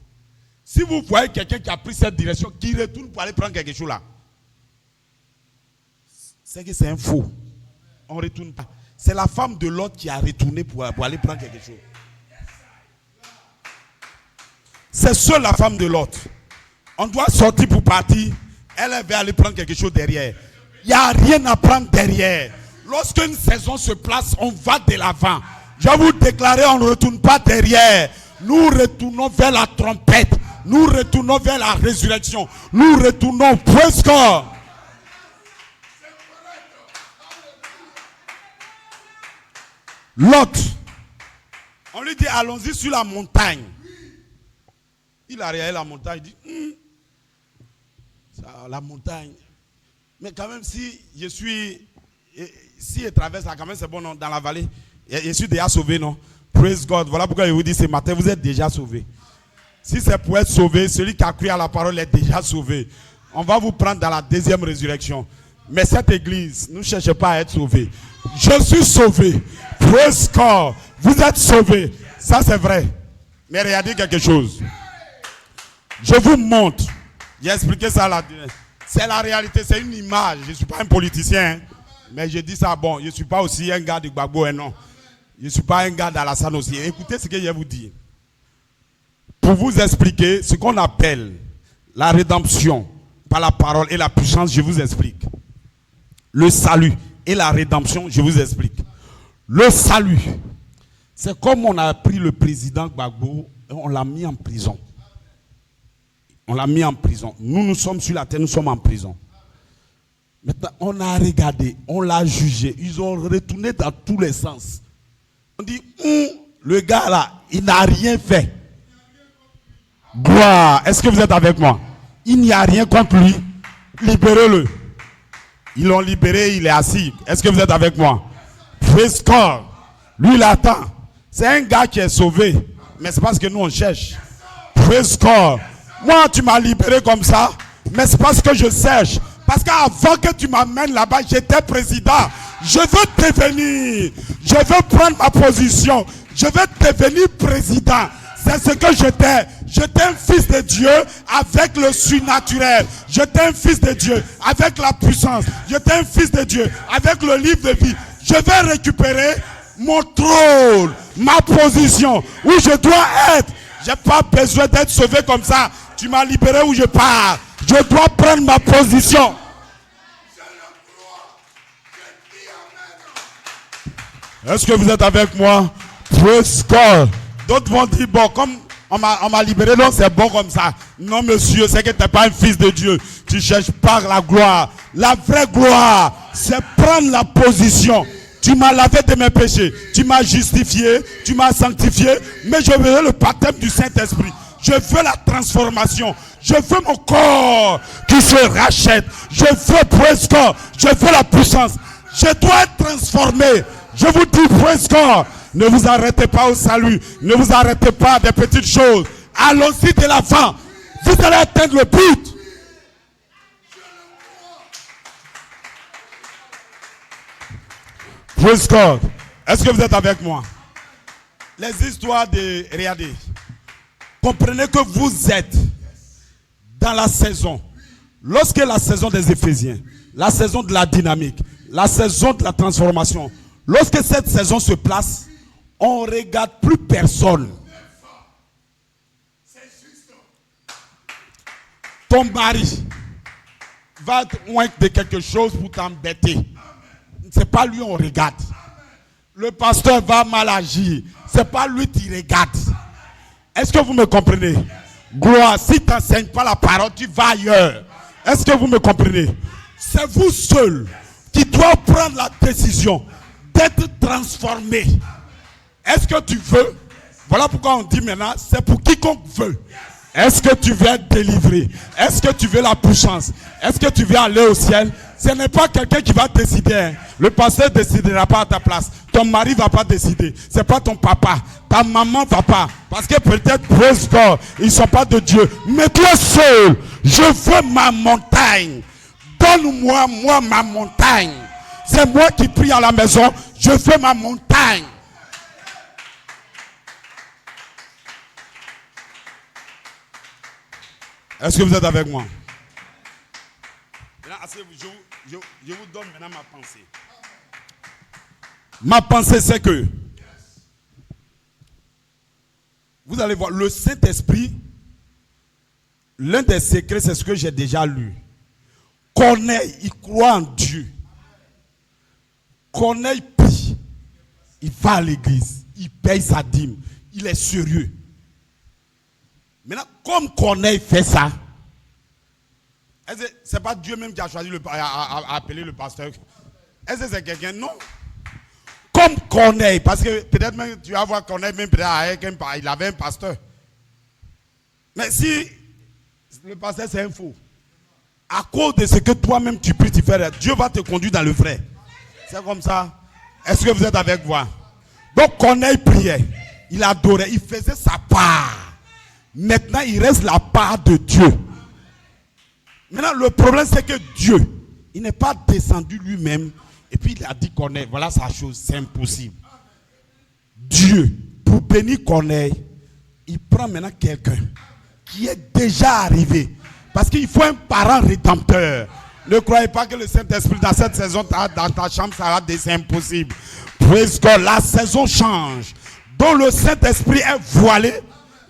Si vous voyez quelqu'un qui a pris cette direction, qui retourne pour aller prendre quelque chose là, c'est que c'est un faux. On ne retourne pas. C'est la femme de l'autre qui a retourné pour aller prendre quelque chose. C'est seule la femme de l'autre. On doit sortir pour partir. Elle va aller prendre quelque chose derrière. Il n'y a rien à prendre derrière. Lorsqu'une saison se place, on va de l'avant. Je vais vous déclarer, on ne retourne pas derrière. Nous retournons vers la trompette. Nous retournons vers la résurrection. Nous retournons presque. L'autre, on lui dit allons-y sur la montagne. Il a regardé la montagne, il dit ça, la montagne. Mais quand même, si je traverse là, quand même c'est bon non, dans la vallée. Je suis déjà sauvé, non? Praise God. Voilà pourquoi je vous dis ce matin, vous êtes déjà sauvé. Si c'est pour être sauvé, celui qui a cru à la parole est déjà sauvé. On va vous prendre dans la deuxième résurrection. Mais cette église, ne cherchez pas à être sauvé. Je suis sauvé. Praise God. Vous êtes sauvé. Ça c'est vrai. Mais regardez quelque chose. Je vous montre. J'ai expliqué ça là. C'est la réalité, c'est une image. Je ne suis pas un politicien. Hein. Mais je dis ça, bon, je ne suis pas aussi un gars de Gbagbo, non. Je ne suis pas un gars d'Alassane aussi. Écoutez ce que je vais vous dire. Pour vous expliquer ce qu'on appelle la rédemption par la parole et la puissance, je vous explique. Le salut et la rédemption, je vous explique. Le salut, c'est comme on a pris le président Gbagbo et on l'a mis en prison. On l'a mis en prison. Nous sommes sur la terre, nous sommes en prison. Maintenant, on a regardé, on l'a jugé. Ils ont retourné dans tous les sens. On dit, le gars là, il n'a rien fait. Gloire. Est-ce que vous êtes avec moi? Il n'y a rien contre lui. Libérez-le. Ils l'ont libéré, il est assis. Est-ce que vous êtes avec moi? Praise God. Lui, il attend. C'est un gars qui est sauvé. Mais c'est parce que nous, on cherche. Praise God. Moi, tu m'as libéré comme ça. Mais c'est parce que je cherche. Parce qu'avant que tu m'amènes là-bas, j'étais président. Je veux devenir. Je veux prendre ma position. Je veux devenir président. C'est ce que j'étais. J'étais un fils de Dieu avec le surnaturel. J'étais un fils de Dieu avec la puissance. J'étais un fils de Dieu avec le livre de vie. Je vais récupérer mon trône, ma position, où je dois être. Je n'ai pas besoin d'être sauvé comme ça. Tu m'as libéré où je pars. Je dois prendre ma position. Est-ce que vous êtes avec moi? Praise God. D'autres vont dire, bon, comme on m'a libéré, donc c'est bon comme ça. Non, monsieur, c'est que tu n'es pas un fils de Dieu. Tu cherches pas la gloire. La vraie gloire, c'est prendre la position. Tu m'as lavé de mes péchés. Tu m'as justifié. Tu m'as sanctifié. Mais je veux le baptême du Saint-Esprit. Je veux la transformation. Je veux mon corps qui se rachète. Je veux praise God. Je veux la puissance. Je dois être transformé. Je vous dis praise God. Ne vous arrêtez pas au salut. Ne vous arrêtez pas des petites choses. Allons-y de l'avant. Vous allez atteindre le but. Praise God. Est-ce que vous êtes avec moi? Les histoires de... Regardez. Comprenez que vous êtes dans la saison. Lorsque la saison des Éphésiens, la saison de la dynamique, la saison de la transformation, lorsque cette saison se place, on ne regarde plus personne. Ton mari va te oindre de quelque chose pour t'embêter. C'est pas lui on regarde. Le pasteur va mal agir. C'est pas lui qui regarde. Est-ce que vous me comprenez? Gloire, si tu n'enseignes pas la parole, tu vas ailleurs. Est-ce que vous me comprenez? C'est vous seul qui doit prendre la décision d'être transformé. Est-ce que tu veux? Voilà pourquoi on dit maintenant, c'est pour quiconque veut. Est-ce que tu veux être délivré? Est-ce que tu veux la puissance? Est-ce que tu veux aller au ciel? Ce n'est pas quelqu'un qui va décider. Hein. Le pasteur ne décidera pas à ta place. Ton mari ne va pas décider. Ce n'est pas ton papa. Ta maman ne va pas. Parce que peut-être, praise God, ils ne sont pas de Dieu. Mais toi seul, je veux ma montagne. Donne-moi, moi, ma montagne. C'est moi qui prie à la maison. Je veux ma montagne. Est-ce que vous êtes avec moi? Je vous donne maintenant ma pensée. Ma pensée, c'est que vous allez voir, le Saint-Esprit, l'un des secrets, c'est ce que j'ai déjà lu. Corneille, il croit en Dieu. Corneille prie. Il va à l'église. Il paye sa dîme. Il est sérieux. Maintenant, comme Corneille fait ça, c'est pas Dieu même qui a choisi à appeler le pasteur. Est-ce que c'est quelqu'un? Non. Comme Corneille, parce que peut-être même tu vas voir Corneille même peut-être il avait un pasteur. Mais si le pasteur c'est un faux, à cause de ce que toi-même tu pries, tu fais, Dieu va te conduire dans le vrai. C'est comme ça. Est-ce que vous êtes avec moi? Donc Corneille priait, il adorait, il faisait sa part. Maintenant, il reste la part de Dieu. Maintenant, le problème, c'est que Dieu, il n'est pas descendu lui-même. Et puis, il a dit Corneille, voilà sa chose, c'est impossible. Dieu, pour bénir Corneille, il prend maintenant quelqu'un qui est déjà arrivé. Parce qu'il faut un parent rédempteur. Ne croyez pas que le Saint-Esprit, dans cette saison, dans ta chambre, ça va être c'est impossible. Praise God, la saison change. Donc, le Saint-Esprit est voilé.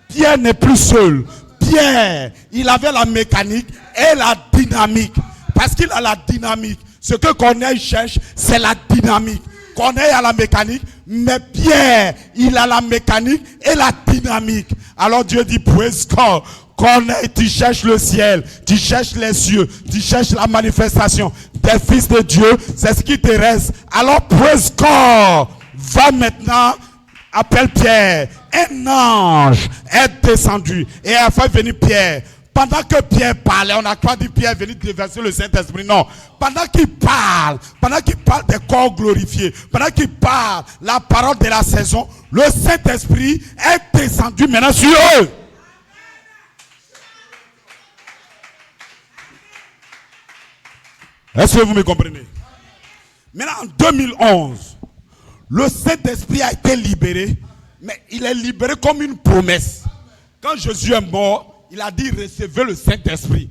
Pierre n'est plus seul. Pierre, il avait la mécanique et la dynamique. Parce qu'il a la dynamique. Ce que Corneille cherche, c'est la dynamique. Corneille a la mécanique, mais Pierre, il a la mécanique et la dynamique. Alors Dieu dit, praise God. Corneille, tu cherches le ciel, tu cherches les cieux, tu cherches la manifestation des fils de Dieu, c'est ce qui te reste. Alors praise God. Va maintenant. Appelle Pierre. Un ange est descendu et a fait venir Pierre. Pendant que Pierre parlait, on n'a pas dit Pierre est venu déverser le Saint-Esprit. Non. Pendant qu'il parle des corps glorifiés, pendant qu'il parle la parole de la saison, le Saint-Esprit est descendu maintenant sur eux. Est-ce que vous me comprenez? Maintenant, en 2011, le Saint-Esprit a été libéré, mais il est libéré comme une promesse. Quand Jésus est mort, il a dit recevez le Saint-Esprit.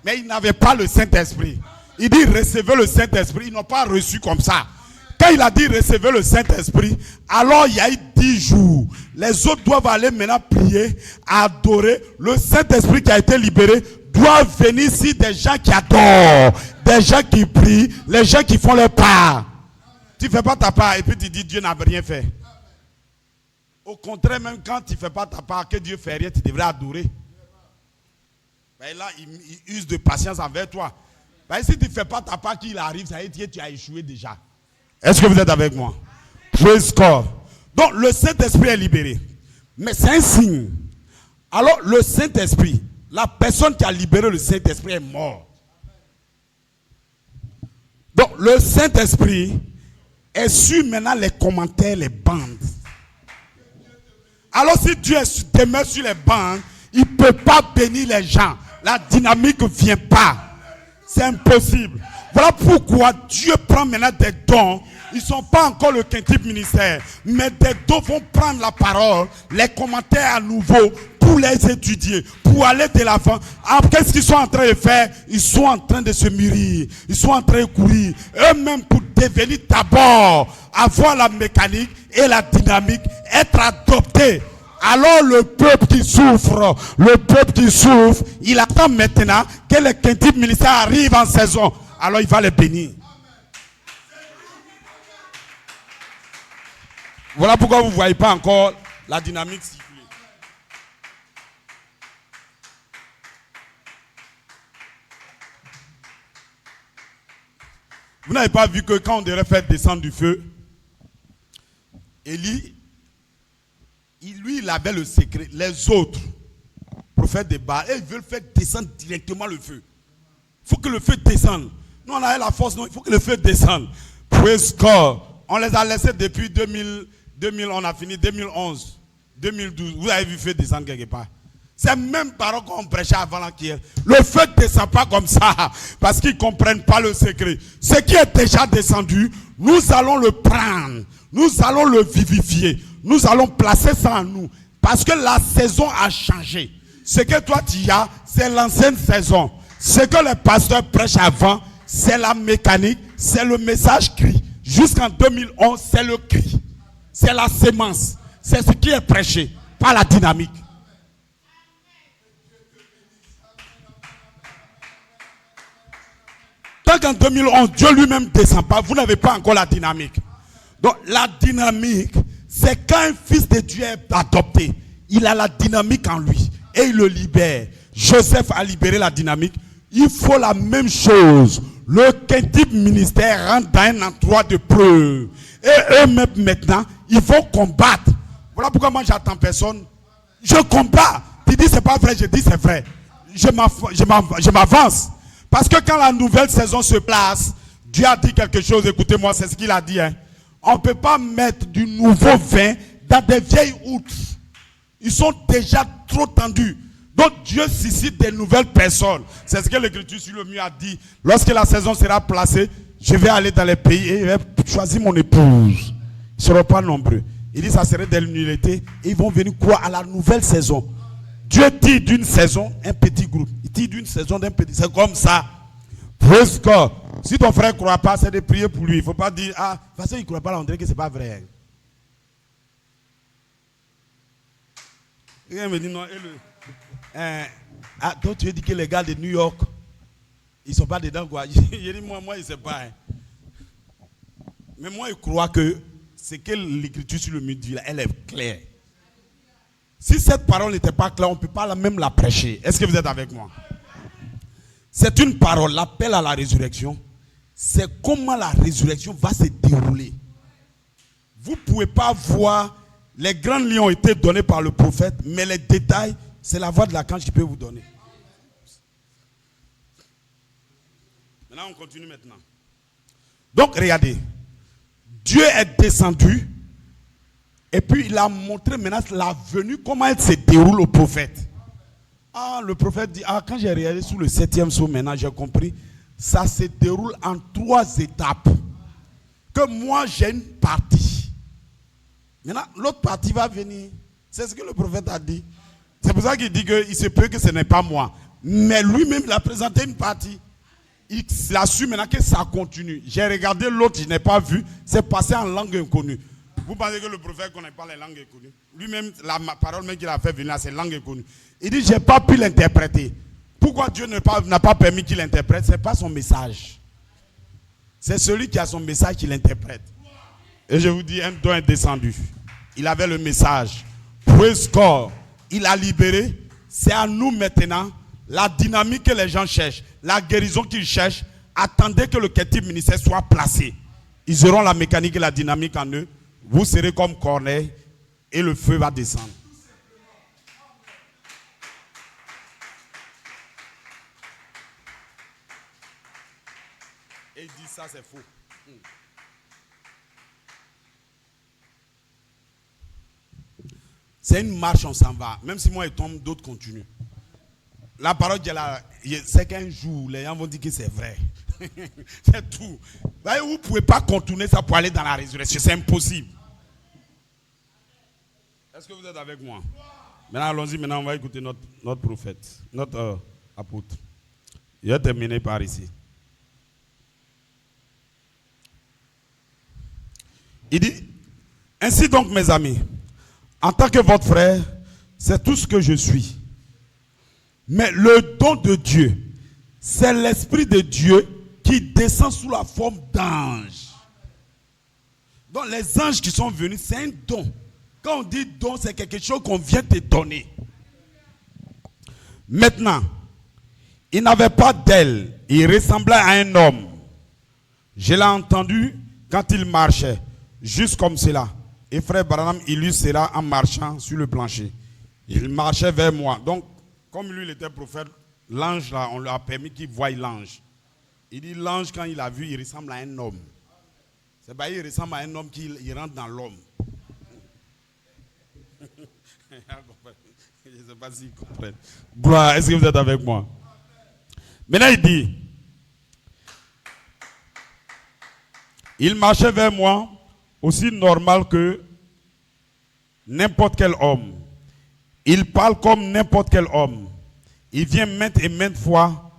Mais ils n'avaient pas le Saint-Esprit. Il dit recevez le Saint-Esprit. Ils n'ont pas reçu comme ça. Quand il a dit recevez le Saint-Esprit, alors il y a eu 10 jours. Les autres doivent aller maintenant prier, adorer. Le Saint-Esprit qui a été libéré doit venir ici des gens qui adorent, des gens qui prient, les gens qui font leur part. Tu ne fais pas ta part et puis tu dis Dieu n'a rien fait. Au contraire, même quand tu ne fais pas ta part, que Dieu fait rien, tu devrais adorer. Ben là, il use de patience envers toi. Ben si tu ne fais pas ta part, qu'il arrive, ça veut dire que tu as échoué déjà. Est-ce que vous êtes avec moi? Praise God. Donc le Saint-Esprit est libéré. Mais c'est un signe. Alors le Saint-Esprit, la personne qui a libéré le Saint-Esprit est morte. Donc le Saint-Esprit est sur maintenant les commentaires, les bandes. Alors si Dieu demeure sur les bandes, il ne peut pas bénir les gens. La dynamique ne vient pas. C'est impossible. Voilà pourquoi Dieu prend maintenant des dons. Ils ne sont pas encore le quintuple ministère. Mais des dons vont prendre la parole, les commentaires à nouveau pour les étudier, pour aller de l'avant. Qu'est-ce qu'ils sont en train de faire? Ils sont en train de se mûrir. Ils sont en train de courir. Eux-mêmes pour devenir d'abord, avoir la mécanique et la dynamique, être adoptés. Alors le peuple qui souffre, il attend maintenant que les quintuple ministère arrivent en saison. Alors il va les bénir. Voilà pourquoi vous ne voyez pas encore la dynamique siffler. Vous n'avez pas vu que quand on devrait faire descendre du feu, Élie, lui, il avait le secret. Les autres, prophètes de Baal, et ils veulent faire descendre directement le feu. Il faut que le feu descende. Nous, on a la force, non, il faut que le feu descende. Praise God. On les a laissés depuis 2000, on a fini 2011, 2012. Vous avez vu le feu descendre quelque part. C'est même parole qu'on prêchait avant la guerre. Le feu ne descend pas comme ça, parce qu'ils ne comprennent pas le secret. Ce qui est déjà descendu, nous allons le prendre. Nous allons le vivifier. Nous allons placer ça en nous. Parce que la saison a changé. Ce que toi tu as, c'est l'ancienne saison. Ce que les pasteurs prêchent avant, c'est la mécanique, c'est le message cri. Jusqu'en 2011, c'est le cri. C'est la sémence. C'est ce qui est prêché, pas la dynamique. Tant qu'en 2011, Dieu lui-même ne descend pas, vous n'avez pas encore la dynamique. Donc la dynamique, c'est quand un fils de Dieu est adopté, il a la dynamique en lui et il le libère. Joseph a libéré la dynamique. Il faut la même chose. Le quintuple ministère rentre dans un endroit de preuve. Et eux-mêmes maintenant, ils vont combattre. Voilà pourquoi moi j'attends personne. Je combats. Tu dis c'est pas vrai, je dis c'est vrai. Je m'avance. Parce que quand la nouvelle saison se place, Dieu a dit quelque chose, écoutez-moi, c'est ce qu'il a dit. On ne peut pas mettre du nouveau vin dans des vieilles outres. Ils sont déjà trop tendus. Donc Dieu suscite des nouvelles personnes. C'est ce que l'Écriture sur le mur a dit. Lorsque la saison sera placée, je vais aller dans les pays et je vais choisir mon épouse. Ils ne seront pas nombreux. Il dit ça serait des nullités et ils vont venir croire à la nouvelle saison. Dieu dit d'une saison, un petit groupe. Il dit d'une saison, d'un petit. C'est comme ça. Praise God. Si ton frère ne croit pas, c'est de prier pour lui. Il ne faut pas dire, ah, de toute façon, il ne croit pas, là, on dirait que ce n'est pas vrai. Il me dit, non, donc tu as dit que les gars de New York, ils ne sont pas dedans, quoi. J'ai dit, moi, je ne sais pas. Mais moi, je crois que c'est que l'Écriture sur le mur dit, elle est claire. Si cette parole n'était pas claire, on ne peut pas même la prêcher. Est-ce que vous êtes avec moi? C'est une parole, l'appel à la résurrection. C'est comment la résurrection va se dérouler. Vous ne pouvez pas voir, les grandes lignes ont été données par le prophète, mais les détails, c'est la voix de l'archange qui peut vous donner. Maintenant, on continue maintenant. Donc, regardez. Dieu est descendu. Et puis, il a montré maintenant la venue, comment elle se déroule au prophète. Ah, le prophète dit, ah, quand j'ai regardé sous le 7e sceau, maintenant, j'ai compris. Ça se déroule en 3 étapes. Que moi, j'ai une partie. Maintenant, l'autre partie va venir. C'est ce que le prophète a dit. C'est pour ça qu'il dit qu'il se peut que ce n'est pas moi. Mais lui-même, il a présenté une partie. Il a su maintenant que ça continue. J'ai regardé l'autre, je n'ai pas vu. C'est passé en langue inconnue. Vous pensez que le prophète ne connaît pas les langues inconnues? Lui-même, la parole même qu'il a fait venir, c'est langue inconnue. Il dit, je n'ai pas pu l'interpréter. Pourquoi Dieu n'a pas permis qu'il l'interprète? Ce n'est pas son message. C'est celui qui a son message qui l'interprète. Et je vous dis, un don est descendu. Il avait le message. Praise God. Il a libéré. C'est à nous maintenant. La dynamique que les gens cherchent, la guérison qu'ils cherchent, attendez que le quintuple ministère soit placé. Ils auront la mécanique et la dynamique en eux. Vous serez comme Corneille et le feu va descendre. Et il dit ça, c'est faux. C'est une marche, on s'en va. Même si moi, il tombe, d'autres continuent. La parole c'est qu'un jour, les gens vont dire que c'est vrai. C'est tout. Vous ne pouvez pas contourner ça pour aller dans la résurrection. C'est impossible. Est-ce que vous êtes avec moi? Maintenant, allons-y. Maintenant, on va écouter notre prophète, notre apôtre. Je vais terminer par ici. Il dit, ainsi donc, mes amis, en tant que votre frère, c'est tout ce que je suis. Mais le don de Dieu, c'est l'Esprit de Dieu qui descend sous la forme d'ange. Donc les anges qui sont venus, c'est un don. Quand on dit don, c'est quelque chose qu'on vient te donner. Maintenant, il n'avait pas d'aile. Il ressemblait à un homme. Je l'ai entendu quand il marchait, juste comme cela. Et frère Branham illustre cela en marchant sur le plancher. Il marchait vers moi. Donc, comme lui, il était prophète, l'ange, là, on lui a permis qu'il voie l'ange. Il dit, l'ange, quand il a vu, il ressemble à un homme. C'est pas, il ressemble à un homme qui rentre dans l'homme. Je ne sais pas s'ils comprennent. Gloire, est-ce que vous êtes avec moi? Maintenant, il dit, il marchait vers moi aussi normal que n'importe quel homme. Il parle comme n'importe quel homme. Il vient maintes et maintes fois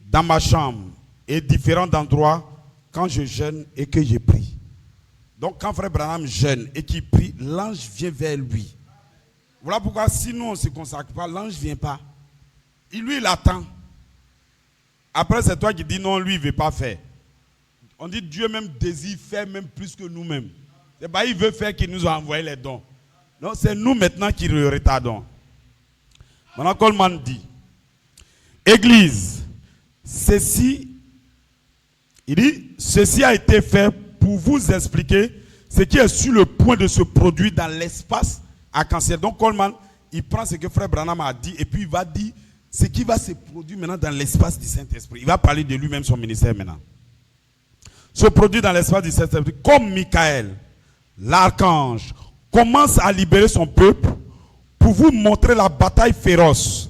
dans ma chambre et différents endroits quand je jeûne et que je prie. Donc quand Frère Branham jeûne et qu'il prie, l'ange vient vers lui. Voilà pourquoi si nous on ne se consacre pas, l'ange ne vient pas. Lui, il attend. Après, c'est toi qui dis non, lui, il ne veut pas faire. On dit Dieu même désire faire même plus que nous-mêmes. C'est pas il veut faire qu'il nous a envoyé les dons. Non, c'est nous maintenant qui le retardons. Maintenant, Coleman dit, Église, ceci a été fait pour vous expliquer ce qui est sur le point de se produire dans l'espace arc-en-ciel. Donc Coleman, il prend ce que Frère Branham a dit et puis il va dire ce qui va se produire maintenant dans l'espace du Saint-Esprit. Il va parler de lui-même, son ministère maintenant. Se produit dans l'espace du Saint-Esprit, comme Michael, l'archange, commence à libérer son peuple pour vous montrer la bataille féroce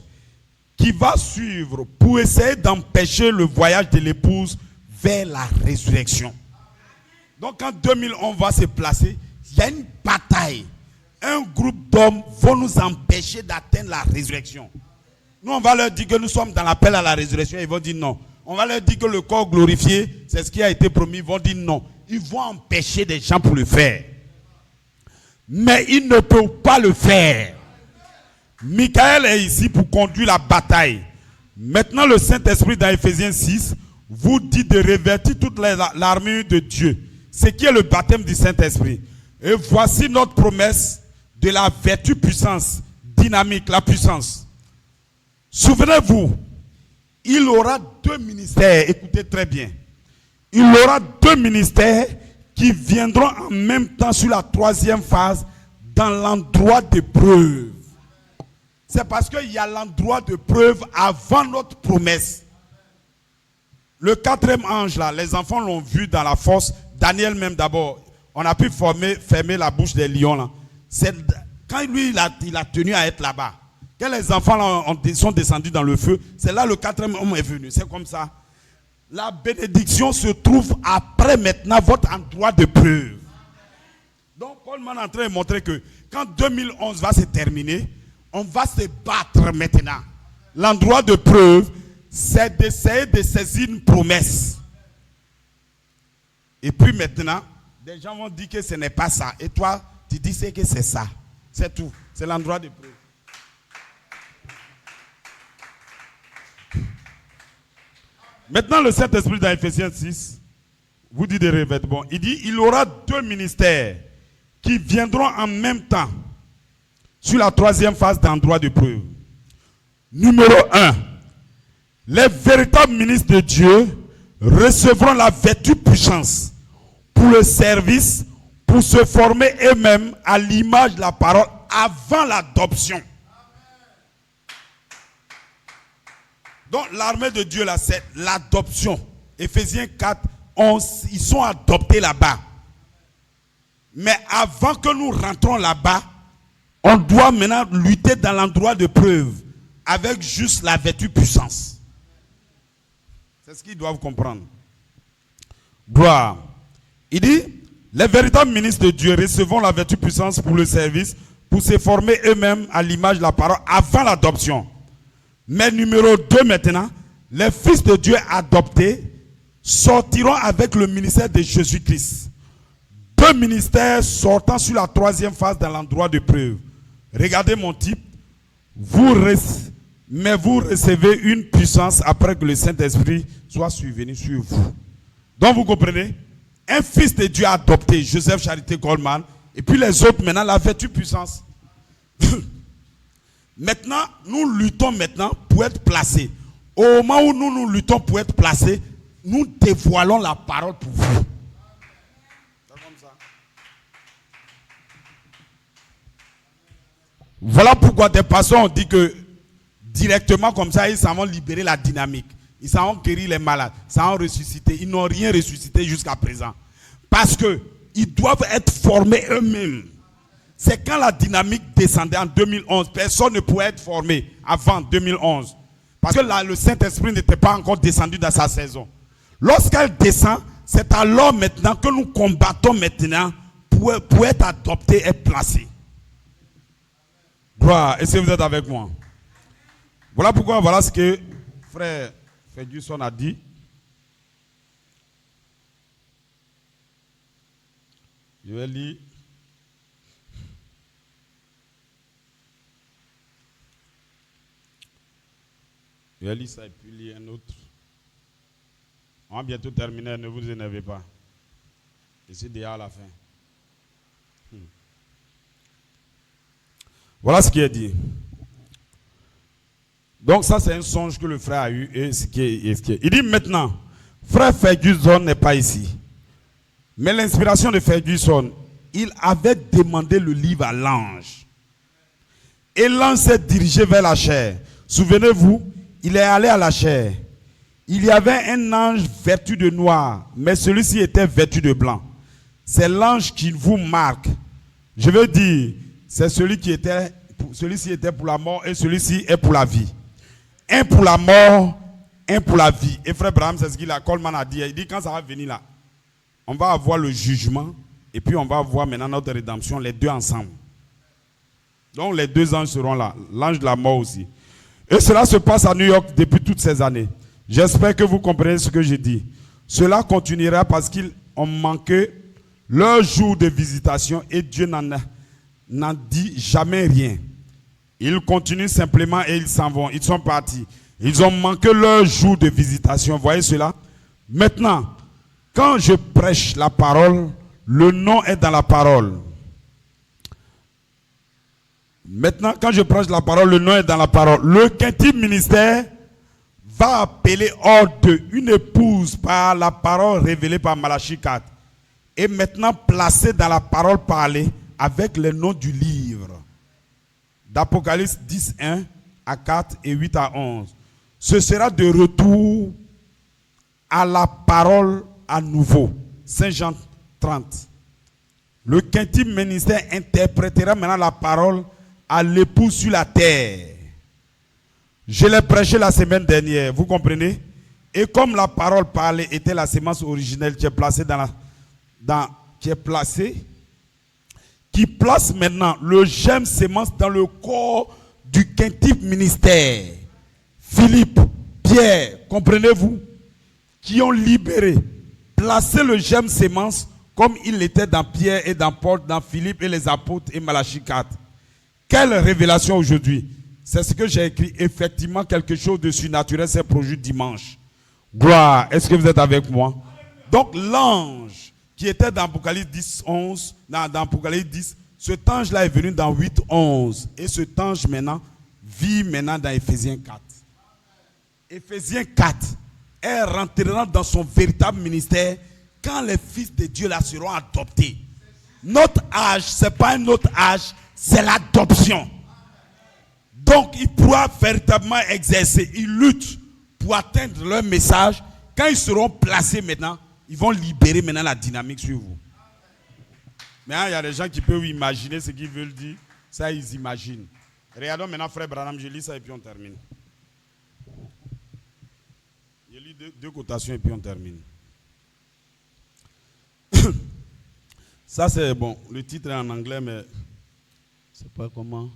qui va suivre pour essayer d'empêcher le voyage de l'épouse vers la résurrection. Donc quand 2011 va se placer, il y a une bataille. Un groupe d'hommes vont nous empêcher d'atteindre la résurrection. Nous, on va leur dire que nous sommes dans l'appel à la résurrection. Ils vont dire non. On va leur dire que le corps glorifié, c'est ce qui a été promis. Ils vont dire non. Ils vont empêcher des gens pour le faire. Mais ils ne peuvent pas le faire. Michael est ici pour conduire la bataille. Maintenant, le Saint-Esprit dans Ephésiens 6 vous dit de revêtir toute l'armure de Dieu. Ce qui est le baptême du Saint-Esprit. Et voici notre promesse de la vertu puissance, dynamique, la puissance. Souvenez-vous, il aura deux ministères, écoutez très bien. Il aura deux ministères qui viendront en même temps sur la troisième phase dans l'endroit de preuve. C'est parce qu'il y a l'endroit de preuve avant notre promesse. Le quatrième ange là, les enfants l'ont vu dans la force. Daniel même d'abord, on a pu fermer la bouche des lions là. C'est quand lui il a tenu à être là-bas. Quand les enfants là, sont descendus dans le feu, c'est là le quatrième homme est venu. C'est comme ça. La bénédiction se trouve après maintenant votre endroit de preuve. Donc Coleman est en train de montrer que quand 2011 va se terminer, on va se battre maintenant. L'endroit de preuve, c'est d'essayer de saisir une promesse. Et puis maintenant, des gens vont dire que ce n'est pas ça. Et toi, tu dis que c'est ça. C'est tout. C'est l'endroit de preuve. Maintenant, le Saint-Esprit dans Ephésiens 6 vous dit des revêtements. Il dit, il aura deux ministères qui viendront en même temps sur la troisième phase d'endroit de preuve. Numéro 1. Les véritables ministres de Dieu recevront la vertu puissance pour le service, pour se former eux-mêmes à l'image de la parole avant l'adoption. Donc l'armée de Dieu là, c'est l'adoption. Ephésiens 4, 11, ils sont adoptés là-bas. Mais avant que nous rentrons là-bas, on doit maintenant lutter dans l'endroit de preuve avec juste la vertu puissance. C'est ce qu'ils doivent comprendre. Gloire. Il dit, les véritables ministres de Dieu recevront la vertu puissance pour le service, pour se former eux-mêmes à l'image de la parole avant l'adoption. Mais numéro 2 maintenant, les fils de Dieu adoptés sortiront avec le ministère de Jésus-Christ. Deux ministères sortant sur la troisième phase dans l'endroit de preuve. Regardez mon type. Mais vous recevez une puissance après que le Saint-Esprit soit survenu sur vous. Donc vous comprenez? Un fils de Dieu adopté, Joseph Charité Coleman, et puis les autres maintenant, la vertu puissance. Maintenant, nous luttons maintenant pour être placés. Au moment où nous luttons pour être placés, nous dévoilons la parole pour vous. C'est comme ça. Voilà pourquoi des pasteurs ont dit que directement comme ça, ils s'en vont libérer la dynamique. Ils s'en vont guérir les malades. Ils s'en vont ressusciter. Ils n'ont rien ressuscité jusqu'à présent. Parce qu'ils doivent être formés eux-mêmes. C'est quand la dynamique descendait en 2011. Personne ne pouvait être formé avant 2011. Parce que là, le Saint-Esprit n'était pas encore descendu dans sa saison. Lorsqu'elle descend, c'est alors maintenant que nous combattons maintenant pour être adoptés et placés. Gloire. Est-ce que vous êtes avec moi? Voilà pourquoi, voilà ce que frère Ferguson a dit. Je vais lire. Je vais lire ça et puis lire un autre. On va bientôt terminer, ne vous énervez pas. Je suis déjà à la fin. Voilà ce qui est dit. Donc ça c'est un songe que le frère a eu et ce qui est. Il dit maintenant, frère Ferguson n'est pas ici. Mais l'inspiration de Ferguson, il avait demandé le livre à l'ange. Et l'ange s'est dirigé vers la chair. Souvenez-vous, il est allé à la chair. Il y avait un ange vêtu de noir, mais celui-ci était vêtu de blanc. C'est l'ange qui vous marque. Je veux dire, c'est celui-ci était pour la mort et celui-ci est pour la vie. Un pour la mort, un pour la vie. Et frère Abraham, c'est ce qu'il a, Coleman a dit. Il dit quand ça va venir là, on va avoir le jugement et puis on va avoir maintenant notre rédemption, les deux ensemble. Donc les deux anges seront là, l'ange de la mort aussi. Et cela se passe à New York depuis toutes ces années. J'espère que vous comprenez ce que je dis. Cela continuera parce qu'ils ont manqué leur jour de visitation et Dieu n'en dit jamais rien. Ils continuent simplement et ils s'en vont. Ils sont partis. Ils ont manqué leur jour de visitation. Voyez cela? Maintenant, quand je prêche la parole, le nom est dans la parole. Maintenant, quand je prêche la parole, le nom est dans la parole. Le quintième ministère va appeler hors d'eux une épouse par la parole révélée par Malachie 4. Et maintenant placée dans la parole parlée avec le nom du livre. D'Apocalypse 10, 1 à 4 et 8 à 11. Ce sera de retour à la parole à nouveau. Saint Jean 30. Le quintième ministère interprétera maintenant la parole à l'époux sur la terre. Je l'ai prêché la semaine dernière, vous comprenez? Et comme la parole parlée était la sémence originelle qui est placée qui place maintenant le germe sémence dans le corps du quintième ministère. Philippe, Pierre, comprenez-vous? Qui ont libéré, placé le germe sémence comme il était dans Pierre et dans Paul, dans Philippe et les apôtres et Malachie 4. Quelle révélation aujourd'hui? C'est ce que j'ai écrit. Effectivement, quelque chose de surnaturel s'est produit dimanche. Gloire. Est-ce que vous êtes avec moi? Donc, l'ange qui était dans Apocalypse 10, 11, dans Apocalypse 10, cet ange-là est venu dans 8, 11. Et cet ange maintenant vit maintenant dans Éphésiens 4. Éphésiens 4 est rentrera dans son véritable ministère quand les fils de Dieu là seront adoptés. Notre âge, ce n'est pas un autre âge, c'est l'adoption. Donc, ils pourront véritablement exercer, ils luttent pour atteindre leur message. Quand ils seront placés maintenant, ils vont libérer maintenant la dynamique sur vous. Mais il y a des gens qui peuvent imaginer ce qu'ils veulent dire. Ça, ils imaginent. Regardons maintenant, frère Branham, je lis ça et puis on termine. Je lis deux cotations et puis on termine. Ça, c'est bon. Le titre est en anglais, mais je ne sais pas comment.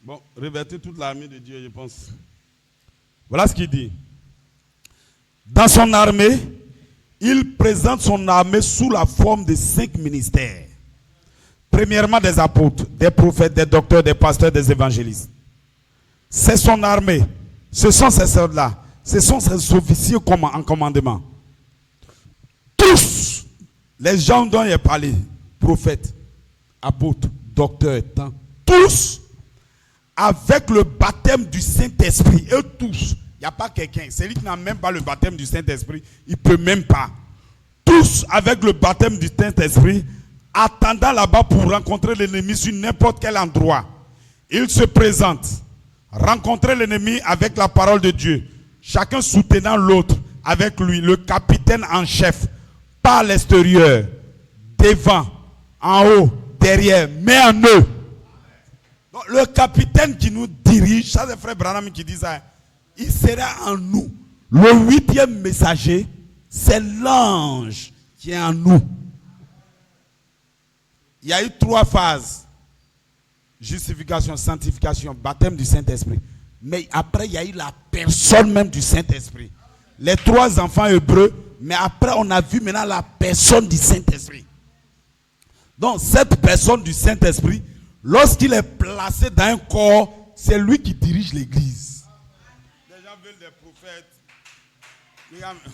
Bon, revêtez toute l'armée de Dieu, je pense. Voilà ce qu'il dit. Dans son armée, il présente son armée sous la forme de 5 ministères. Premièrement, des apôtres, des prophètes, des docteurs, des pasteurs, des évangélistes. C'est son armée. Ce sont ces soldats. Ce sont ces officiers en commandement. Tous les gens dont il est parlé, prophètes, apôtres, docteurs, tous, avec le baptême du Saint-Esprit, eux tous, il n'y a pas quelqu'un, celui qui n'a même pas le baptême du Saint-Esprit, il ne peut même pas. Tous avec le baptême du Saint-Esprit attendant là-bas pour rencontrer l'ennemi sur n'importe quel endroit. Il se présente, rencontrer l'ennemi avec la parole de Dieu, chacun soutenant l'autre avec lui, le capitaine en chef, par l'extérieur, devant, en haut, derrière, mais en eux. Donc, le capitaine qui nous dirige, ça c'est frère Branham qui dit ça, il sera en nous. Le 8e messager, c'est l'ange qui est en nous. Il y a eu 3 phases. Justification, sanctification, baptême du Saint-Esprit. Mais après, il y a eu la personne même du Saint-Esprit. Les 3 enfants hébreux, mais après, on a vu maintenant la personne du Saint-Esprit. Donc, cette personne du Saint-Esprit, lorsqu'il est placé dans un corps, c'est lui qui dirige l'église. Les gens veulent des prophètes.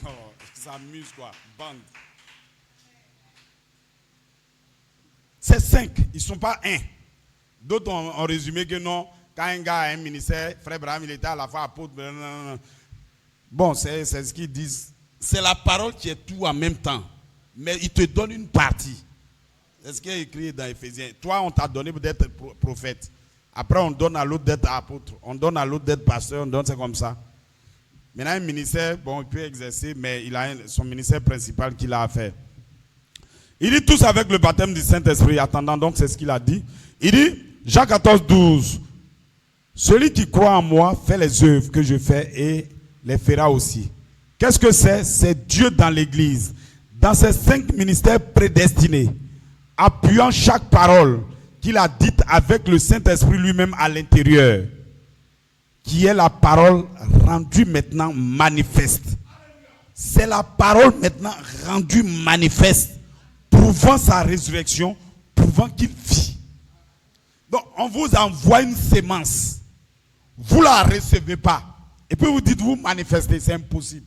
Oh, ça amuse quoi, bande. C'est 5, ils ne sont pas 1. D'autres ont résumé que non, quand un gars a un ministère, frère Branham, il était à la fois apôtre. Bon, c'est ce qu'ils disent. C'est la parole qui est tout en même temps. Mais il te donne une partie. C'est ce qui est écrit dans Éphésiens. Toi, on t'a donné d'être prophète. Après, on donne à l'autre d'être apôtre. On donne à l'autre d'être pasteur. On donne, c'est comme ça. Maintenant, un ministère, bon, il peut exercer, mais il a son ministère principal qu'il a à faire. Il dit tous avec le baptême du Saint-Esprit. Attendant, donc, c'est ce qu'il a dit. Il dit, Jean 14, 12. Celui qui croit en moi fait les œuvres que je fais et les fera aussi. Qu'est-ce que c'est? C'est Dieu dans l'église. Dans ces 5 ministères prédestinés, appuyant chaque parole qu'il a dite avec le Saint-Esprit lui-même à l'intérieur, qui est la parole rendue maintenant manifeste. C'est la parole maintenant rendue manifeste, prouvant sa résurrection, prouvant qu'il vit. Donc, on vous envoie une sémence. Vous ne la recevez pas. Et puis vous dites, vous manifestez, c'est impossible.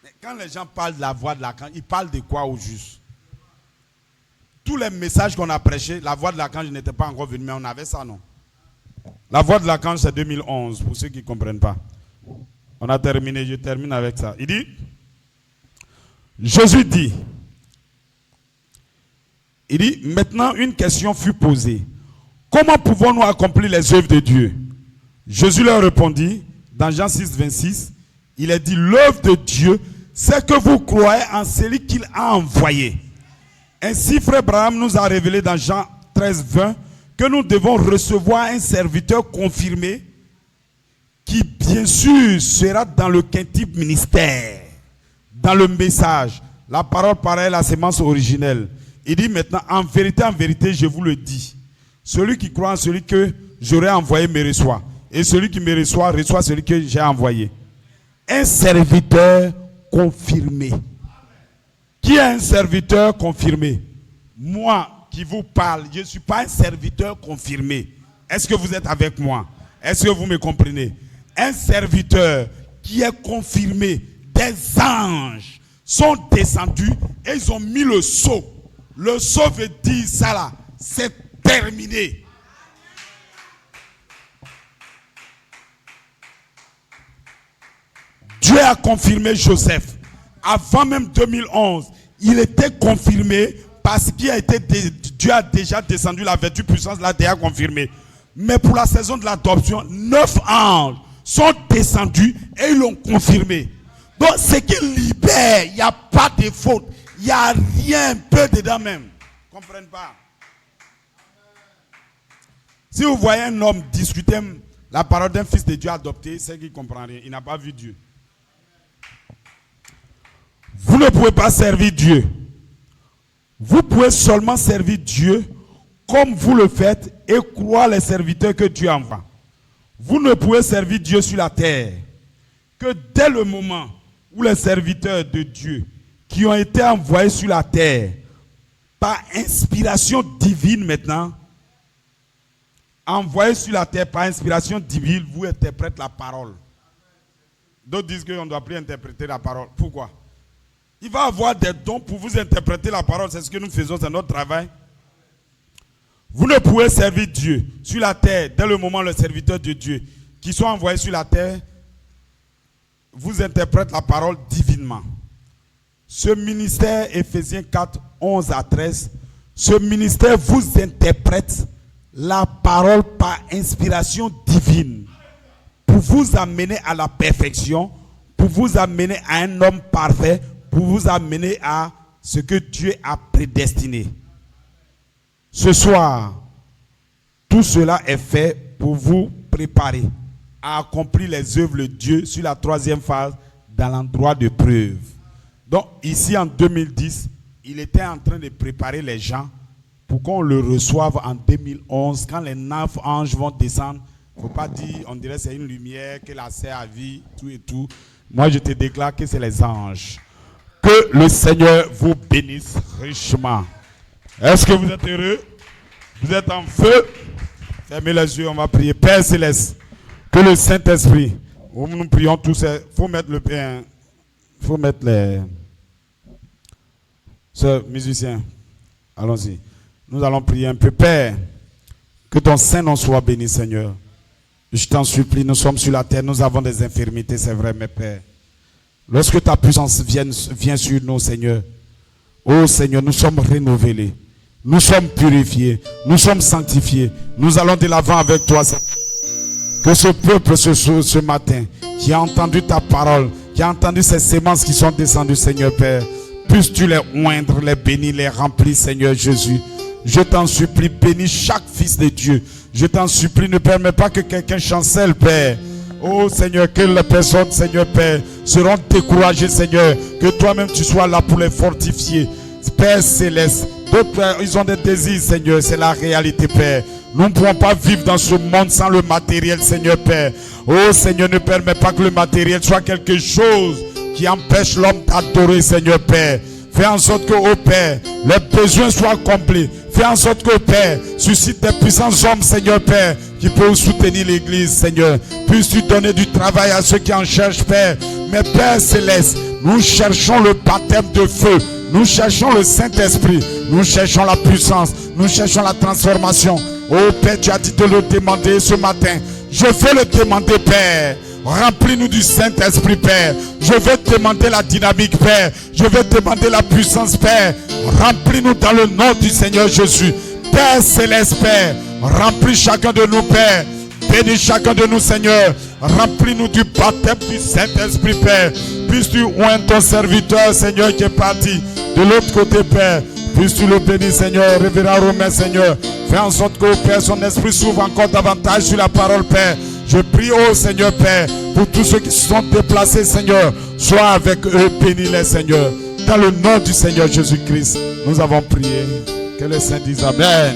Mais quand les gens parlent de la voix de l'archange, ils parlent de quoi au juste? Tous les messages qu'on a prêchés, la voix de l'archange n'était pas encore venue, mais on avait ça, non? La voix de l'archange, c'est 2011, pour ceux qui ne comprennent pas. On a terminé, je termine avec ça. Il dit, Jésus dit, maintenant une question fut posée. Comment pouvons-nous accomplir les œuvres de Dieu? Jésus leur répondit, dans Jean 6, 26, il a dit, l'œuvre de Dieu, c'est que vous croyez en celui qu'il a envoyé. Ainsi, frère Branham nous a révélé dans Jean 13, 20, que nous devons recevoir un serviteur confirmé qui, bien sûr, sera dans le quintuple ministère, dans le message. La parole paraît la sémence originelle. Il dit maintenant, en vérité, je vous le dis. Celui qui croit en celui que j'aurai envoyé me reçoit. Et celui qui me reçoit, reçoit celui que j'ai envoyé. Un serviteur confirmé. Qui est un serviteur confirmé? Moi qui vous parle, je ne suis pas un serviteur confirmé. Est-ce que vous êtes avec moi? Est-ce que vous me comprenez? Un serviteur qui est confirmé, des anges sont descendus et ils ont mis le sceau. Le sceau veut dire ça là, c'est terminé. Dieu a confirmé Joseph. Avant même 2011, il était confirmé parce qu'il a été Dieu a déjà descendu la vertu puissance, l'a déjà confirmé. Mais pour la saison de l'adoption, 9 anges sont descendus et ils l'ont confirmé. Donc ce qui libère, il n'y a pas de faute, il n'y a rien, peu dedans même. Ils ne comprennent pas. Si vous voyez un homme discuter la parole d'un fils de Dieu adopté, c'est qu'il ne comprend rien, il n'a pas vu Dieu. Vous ne pouvez pas servir Dieu. Vous pouvez seulement servir Dieu comme vous le faites et croire les serviteurs que Dieu envoie. Vous ne pouvez servir Dieu sur la terre que dès le moment où les serviteurs de Dieu qui ont été envoyés sur la terre par inspiration divine maintenant, envoyés sur la terre par inspiration divine, vous interprétez la parole. D'autres disent qu'on ne doit plus interpréter la parole. Pourquoi? Il va avoir des dons pour vous interpréter la parole. C'est ce que nous faisons, c'est notre travail. Vous ne pouvez servir Dieu sur la terre dès le moment où les serviteurs de Dieu qui sont envoyés sur la terre vous interprète la parole divinement. Ce ministère, Éphésiens 4, 11 à 13, ce ministère vous interprète la parole par inspiration divine pour vous amener à la perfection, pour vous amener à un homme parfait, pour vous amener à ce que Dieu a prédestiné. Ce soir, tout cela est fait pour vous préparer à accomplir les œuvres de Dieu sur la troisième phase dans l'endroit de preuve. Donc ici en 2010, il était en train de préparer les gens pour qu'on le reçoive en 2011. Quand les 9 anges vont descendre, il ne faut pas dire, on dirait que c'est une lumière, que la sert à vie, tout et tout. Moi je te déclare que c'est les anges. Que le Seigneur vous bénisse richement. Est-ce que vous êtes heureux? Vous êtes en feu? Fermez les yeux, on va prier. Père Céleste, que le Saint-Esprit, nous prions tous, il faut mettre le pain, il faut mettre les... Sœurs, musiciens, allons-y. Nous allons prier un peu. Père, que ton Saint-Nom soit béni, Seigneur. Je t'en supplie, nous sommes sur la terre, nous avons des infirmités, c'est vrai, mais Père. Lorsque ta puissance vient sur nous, Seigneur, oh Seigneur, nous sommes renouvelés, nous sommes purifiés, nous sommes sanctifiés. Nous allons de l'avant avec toi, Seigneur. Que ce peuple ce matin, qui a entendu ta parole, qui a entendu ces sémences qui sont descendues, Seigneur Père, puisses-tu les oindre, les bénir, les remplir, Seigneur Jésus. Je t'en supplie, bénis chaque fils de Dieu. Je t'en supplie, ne permets pas que quelqu'un chancelle, Père. Oh Seigneur, que les personnes, Seigneur Père, seront découragées, Seigneur. Que toi-même tu sois là pour les fortifier. Père Céleste, d'autres, ils ont des désirs, Seigneur, c'est la réalité, Père. Nous ne pouvons pas vivre dans ce monde sans le matériel, Seigneur Père. Oh Seigneur, ne permets pas que le matériel soit quelque chose qui empêche l'homme d'adorer, Seigneur Père. Fais en sorte que, oh Père, les besoins soient accomplis. Fais en sorte que, Père, suscite des puissants hommes, Seigneur Père, qui peuvent soutenir l'Église, Seigneur. Puisses-tu donner du travail à ceux qui en cherchent, Père. Mais Père Céleste, nous cherchons le baptême de feu. Nous cherchons le Saint-Esprit. Nous cherchons la puissance. Nous cherchons la transformation. Oh Père, tu as dit de le demander ce matin. Je veux le demander, Père. Remplis-nous du Saint-Esprit, Père. Je veux demander la dynamique, Père. Je veux demander la puissance, Père. Remplis-nous dans le nom du Seigneur Jésus. Père Céleste, Père. Remplis chacun de nous, Père. Bénis chacun de nous, Seigneur. Remplis-nous du baptême du Saint-Esprit, Père. Puisses-tu oindre ton serviteur, Seigneur, qui est parti de l'autre côté, Père. Puisses-tu le bénir, Seigneur. Révérend Romain, Seigneur. Fais en sorte que, Père, son esprit s'ouvre encore davantage sur la parole, Père. Je prie, oh Seigneur, Père, pour tous ceux qui se sont déplacés, Seigneur. Sois avec eux, bénis-les, Seigneur. Dans le nom du Seigneur Jésus-Christ, nous avons prié. Que le Saint dise Amen.